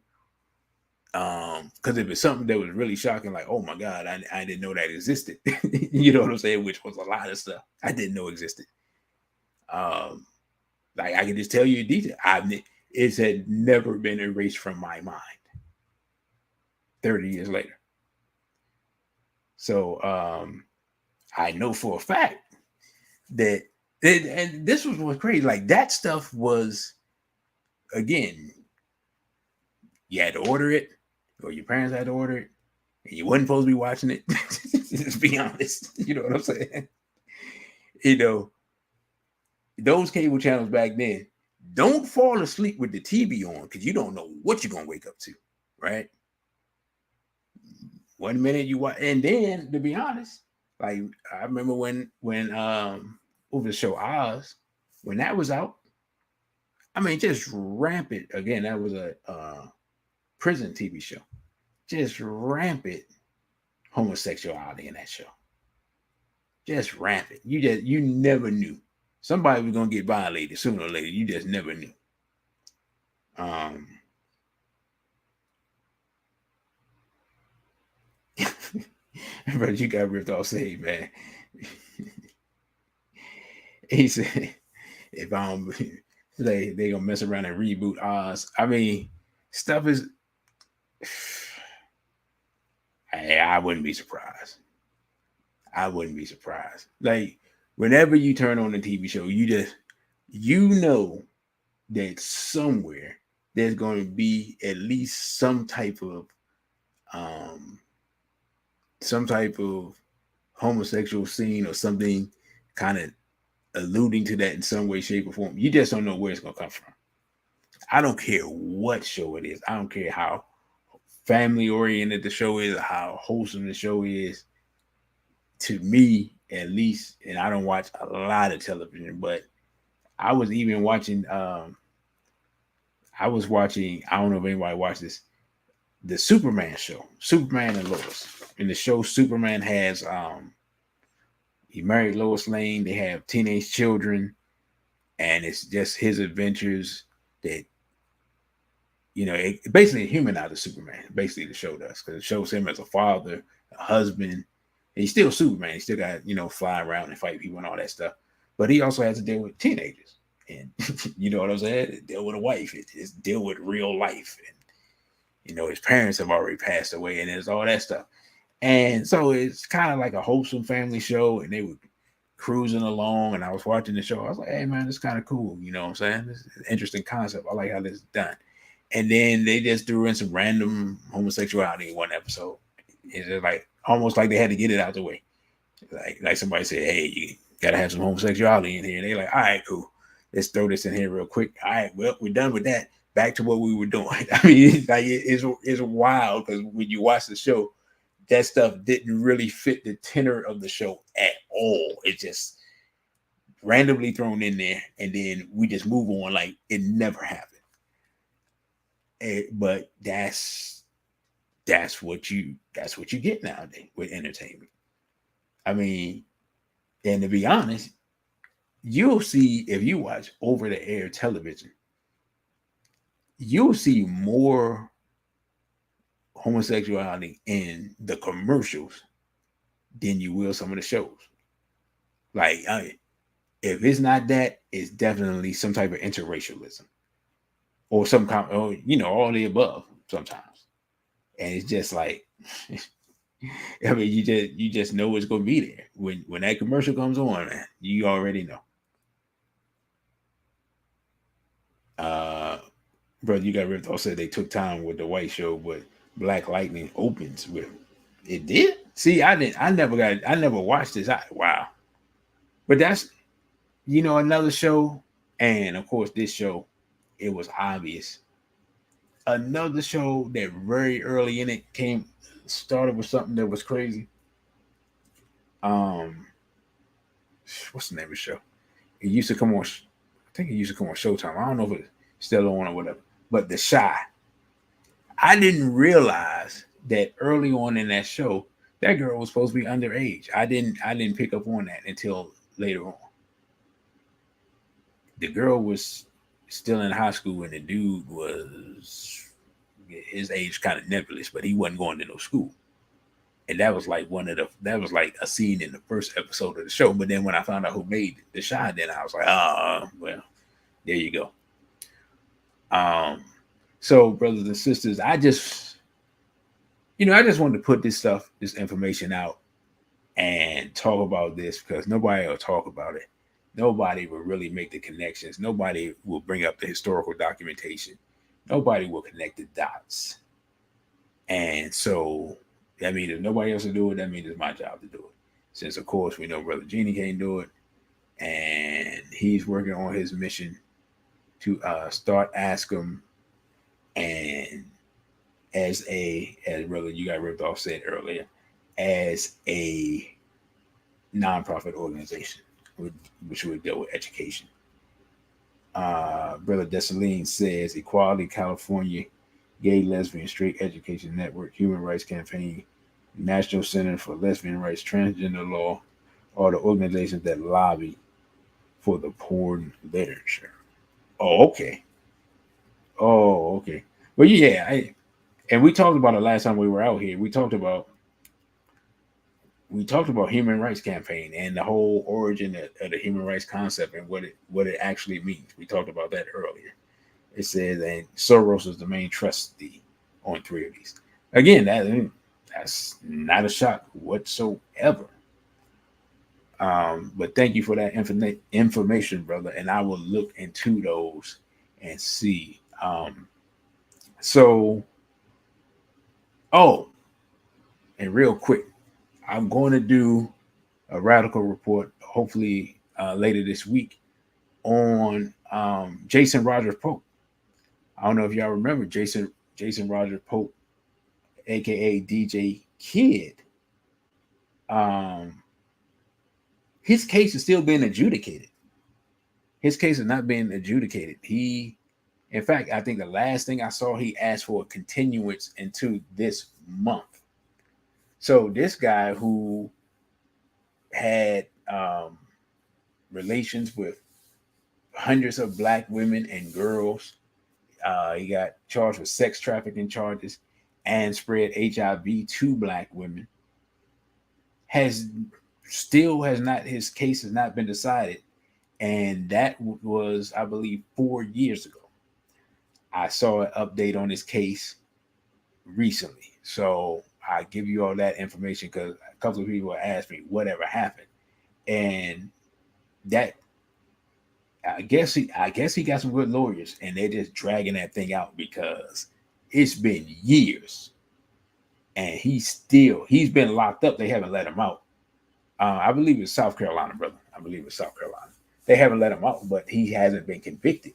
Because if it's something that was really shocking, like, oh my God, I didn't know that existed. You know what I'm saying? Which was a lot of stuff I didn't know existed. Like I can just tell you in detail. It had never been erased from my mind 30 years later. So I know for a fact that and this was what's crazy. Like that stuff was, again, you had to order it, or your parents had to order it, and you wasn't supposed to be watching it. Let's be honest. You know what I'm saying? You know, those cable channels back then, don't fall asleep with the TV on because you don't know what you're gonna wake up to, right? 1 minute you watch, and then to be honest, like I remember when over the show Oz, when that was out, I mean, just rampant. Again, that was a prison TV show. Just rampant homosexuality in that show. Just rampant. You never knew. Somebody was gonna get violated sooner or later. You just never knew. But you got ripped off stage, man. He said, if they gonna mess around and reboot Oz. I mean, stuff is. I wouldn't be surprised. I wouldn't be surprised. Like whenever you turn on a TV show, you know that somewhere there's going to be at least some type of homosexual scene or something kind of alluding to that in some way, shape, or form. You just don't know where it's going to come from. I don't care what show it is. I don't care how family oriented the show is, or how wholesome the show is. To me, at least, and I don't watch a lot of television, but I was even watching. I don't know if anybody watched this. The Superman show, Superman and Lois. In the show, Superman has he married Lois Lane. They have teenage children, and it's just his adventures that it basically humanizes Superman. Basically, the show does, because it shows him as a father, a husband. And he's still Superman. He still got fly around and fight people and all that stuff. But he also has to deal with teenagers, and you know what I'm saying? Deal with a wife. It's deal with real life, and his parents have already passed away, and there's all that stuff. And so it's kind of like a wholesome family show, and they were cruising along, and I was watching the show. I was like, hey man, this is kind of cool. You know what I'm saying? This is an interesting concept. I like how this is done. And then they just threw in some random homosexuality in one episode. It's just like almost like they had to get it out the way. Like somebody said, hey, you gotta have some homosexuality in here. And they're like, all right, cool. Let's throw this in here real quick. All right, well, we're done with that. Back to what we were doing. I mean, it's wild because when you watch the show, that stuff didn't really fit the tenor of the show at all. It just randomly thrown in there, and then we just move on like it never happened. But that's what you get nowadays with entertainment. I mean, and to be honest, you'll see if you watch over the air television, you'll see more homosexuality in the commercials than you will some of the shows. Like, if it's not that, it's definitely some type of interracialism or some kind, or all the above sometimes. And it's just like, I mean, you just know it's gonna be there when that commercial comes on, man. You already know. Uh, Brother, you got ripped off. Said they took time with the white show, but Black Lightning opens with it. Did see? I didn't. I never watched this. Wow. But that's another show, and of course this show, it was obvious. Another show that very early in it started with something that was crazy. Um, what's the name of the show? It used to come on. I think it used to come on Showtime. I don't know if it's still on or whatever. But The Shy. I didn't realize that early on in that show, that girl was supposed to be underage. I didn't pick up on that until later on. The girl was still in high school, and the dude was his age kind of nebulous, but he wasn't going to no school. And that was like that was like a scene in the first episode of the show. But then when I found out who made The Shy, then I was like, well, there you go. So brothers and sisters, I just wanted to put this information out and talk about this because nobody will talk about it. Nobody will really make the connections. Nobody will bring up the historical documentation. Nobody will connect the dots. And so, that means if nobody else will do it, that means it's my job to do it. Since, of course, we know Brother Genie can't do it. And he's working on his mission to start ASCM. And as Brother You Got Ripped Off said earlier, as a nonprofit organization, which would deal with education. Brother Dessalines says Equality California, Gay, Lesbian, Straight Education Network, Human Rights Campaign, National Center for Lesbian Rights, Transgender Law are the organizations that lobby for the porn literature. Oh, okay. Well, yeah, and we talked about it last time we were out here. We talked about human rights campaign and the whole origin of the human rights concept and what it actually means. We talked about that earlier. It says, and Soros is the main trustee on 3 of these. Again, that's not a shock whatsoever. But thank you for that information, brother. And I will look into those and see. And real quick, I'm going to do a radical report, hopefully later this week, on Jason Rogers Pope. I don't know if y'all remember Jason Rogers Pope, aka DJ Kid. His case is still being adjudicated. His case is not being adjudicated. In fact, I think the last thing I saw, he asked for a continuance into this month. So this guy who had relations with hundreds of black women and girls, he got charged with sex trafficking charges and spread HIV to black women. His case has not been decided, and that was, I believe, 4 years ago. I saw an update on his case recently, so I give you all that information because a couple of people asked me whatever happened, and that I guess he got some good lawyers, and they're just dragging that thing out because it's been years, and he's been locked up. They haven't let him out. I believe it's South Carolina, brother. I believe it's South Carolina. They haven't let him out, but he hasn't been convicted.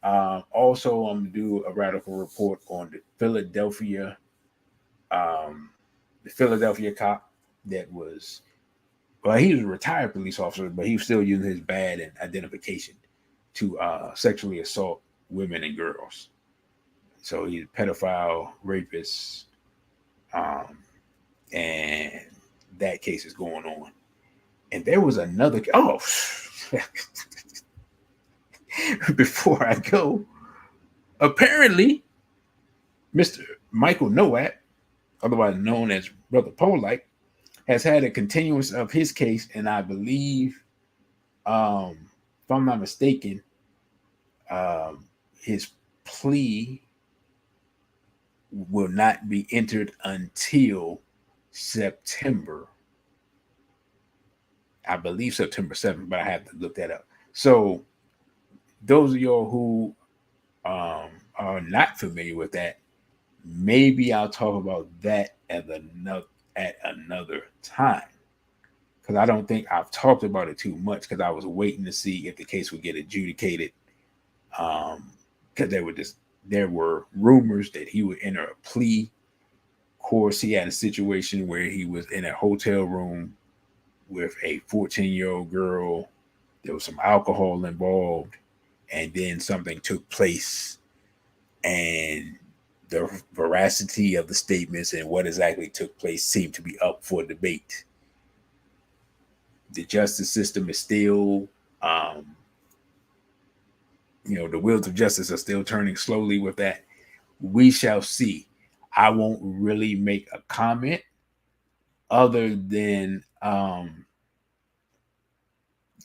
Also, I'm gonna do a radical report on the Philadelphia cop that was Well, he was a retired police officer, but he was still using his badge and identification to sexually assault women and girls. So he's a pedophile, rapist, um, and that case is going on. And there was another. Oh, before I go, apparently, Mr. Michael Nowak, otherwise known as Brother Polite, has had a continuance of his case, and I believe, if I'm not mistaken, his plea will not be entered until September. I believe September 7th, but I have to look that up. So those of y'all who are not familiar with that, maybe I'll talk about that at another time, because I don't think I've talked about it too much, because I was waiting to see if the case would get adjudicated. Because there were rumors that he would enter a plea. Of course, he had a situation where he was in a hotel room with a 14-year-old girl. There was some alcohol involved, and then something took place, and the veracity of the statements and what exactly took place seemed to be up for debate. The justice system is still, the wheels of justice are still turning slowly with that. We shall see. I won't really make a comment other than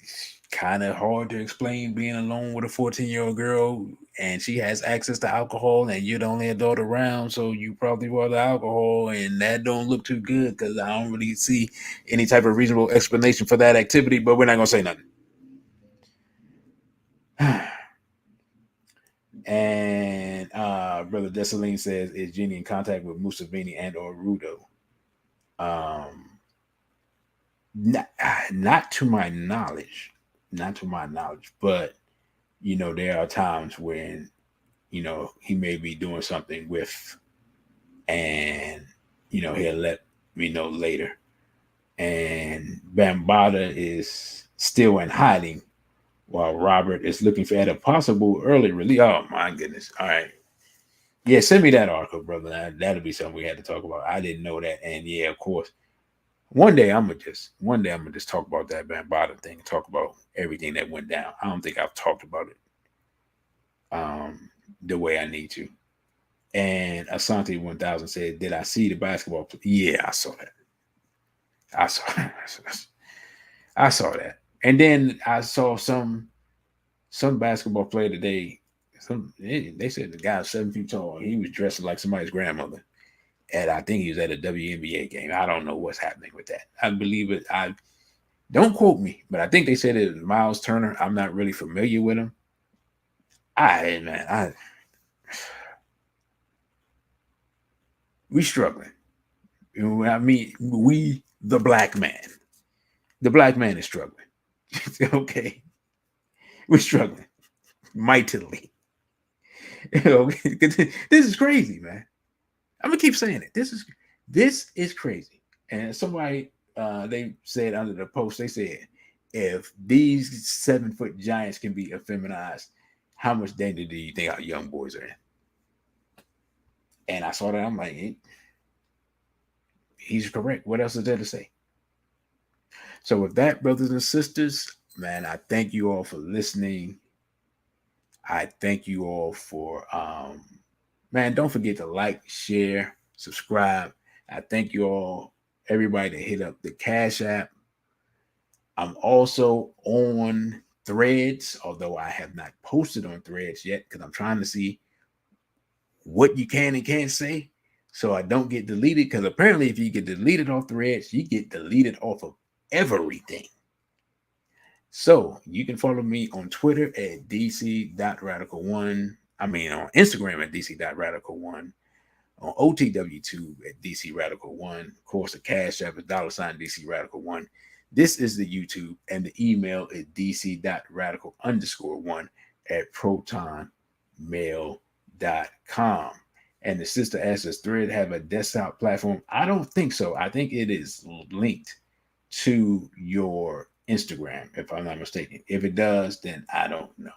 it's kind of hard to explain being alone with a 14-year-old girl, and she has access to alcohol, and you're the only adult around, so you probably bought the alcohol, and that don't look too good, because I don't really see any type of reasonable explanation for that activity, but we're not going to say nothing. And Brother Desaline says, is Jeannie in contact with Museveni and or Rudo? Not to my knowledge. Not to my knowledge. But, there are times when, he may be doing something with, and, he'll let me know later. And Bambada is still in hiding while Robert is looking for a possible early release. Oh, my goodness. All right. Yeah, send me that article, brother. That'll be something we had to talk about. I didn't know that. And yeah, of course, one day I'm gonna just talk about that Bambada thing, talk about everything that went down. I don't think I've talked about it the way I need to. And Asante 1000 said, "Did I see the basketball? Yeah, I saw that. I saw I saw that. And then I saw some basketball player today. They said the guy was 7 feet tall. He was dressed like somebody's grandmother. And I think he was at a WNBA game. I don't know what's happening with that. I believe it. I don't quote me, but I think they said it was Miles Turner. I'm not really familiar with him. We struggling. I mean, we the black man is struggling. Okay, we're struggling mightily. This is crazy, man. I'm gonna keep saying it. This is crazy. And somebody they said under the post, they said, if these 7-foot giants can be effeminized, how much danger do you think our young boys are in? And I saw that. I'm like, he's correct. What else is there to say? So with that, brothers and sisters, man, I thank you all for listening. I thank you all for man, don't forget to like, share, subscribe. I thank you all, everybody that hit up the Cash App. I'm also on Threads, although I have not posted on Threads yet, because I'm trying to see what you can and can't say so I don't get deleted, because apparently if you get deleted off Threads, you get deleted off of everything. So you can follow me on Twitter at dc.radical1. I mean, on Instagram at dc.radical1. On OTW2 at dcradical1. Of course, the Cash App is $DC Radical1. This is the YouTube, and the email is dc.radical_1 at protonmail.com. And the sister asks, does Thread have a desktop platform? I don't think so. I think it is linked to your Instagram, if I'm not mistaken. If it does, then I don't know.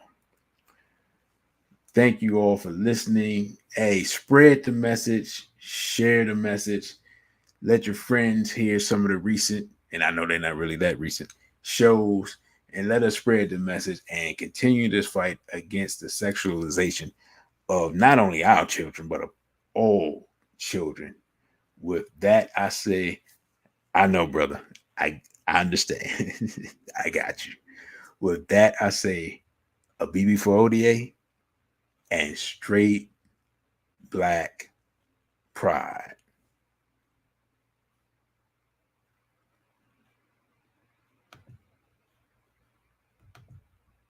Thank you all for listening. Hey, spread the message, share the message, let your friends hear some of the recent, and I know they're not really that recent, shows, and let us spread the message and continue this fight against the sexualization of not only our children, but of all children. With that, I say, I know, brother. I understand. I got you. With that, I say a BB for ODA and straight black pride.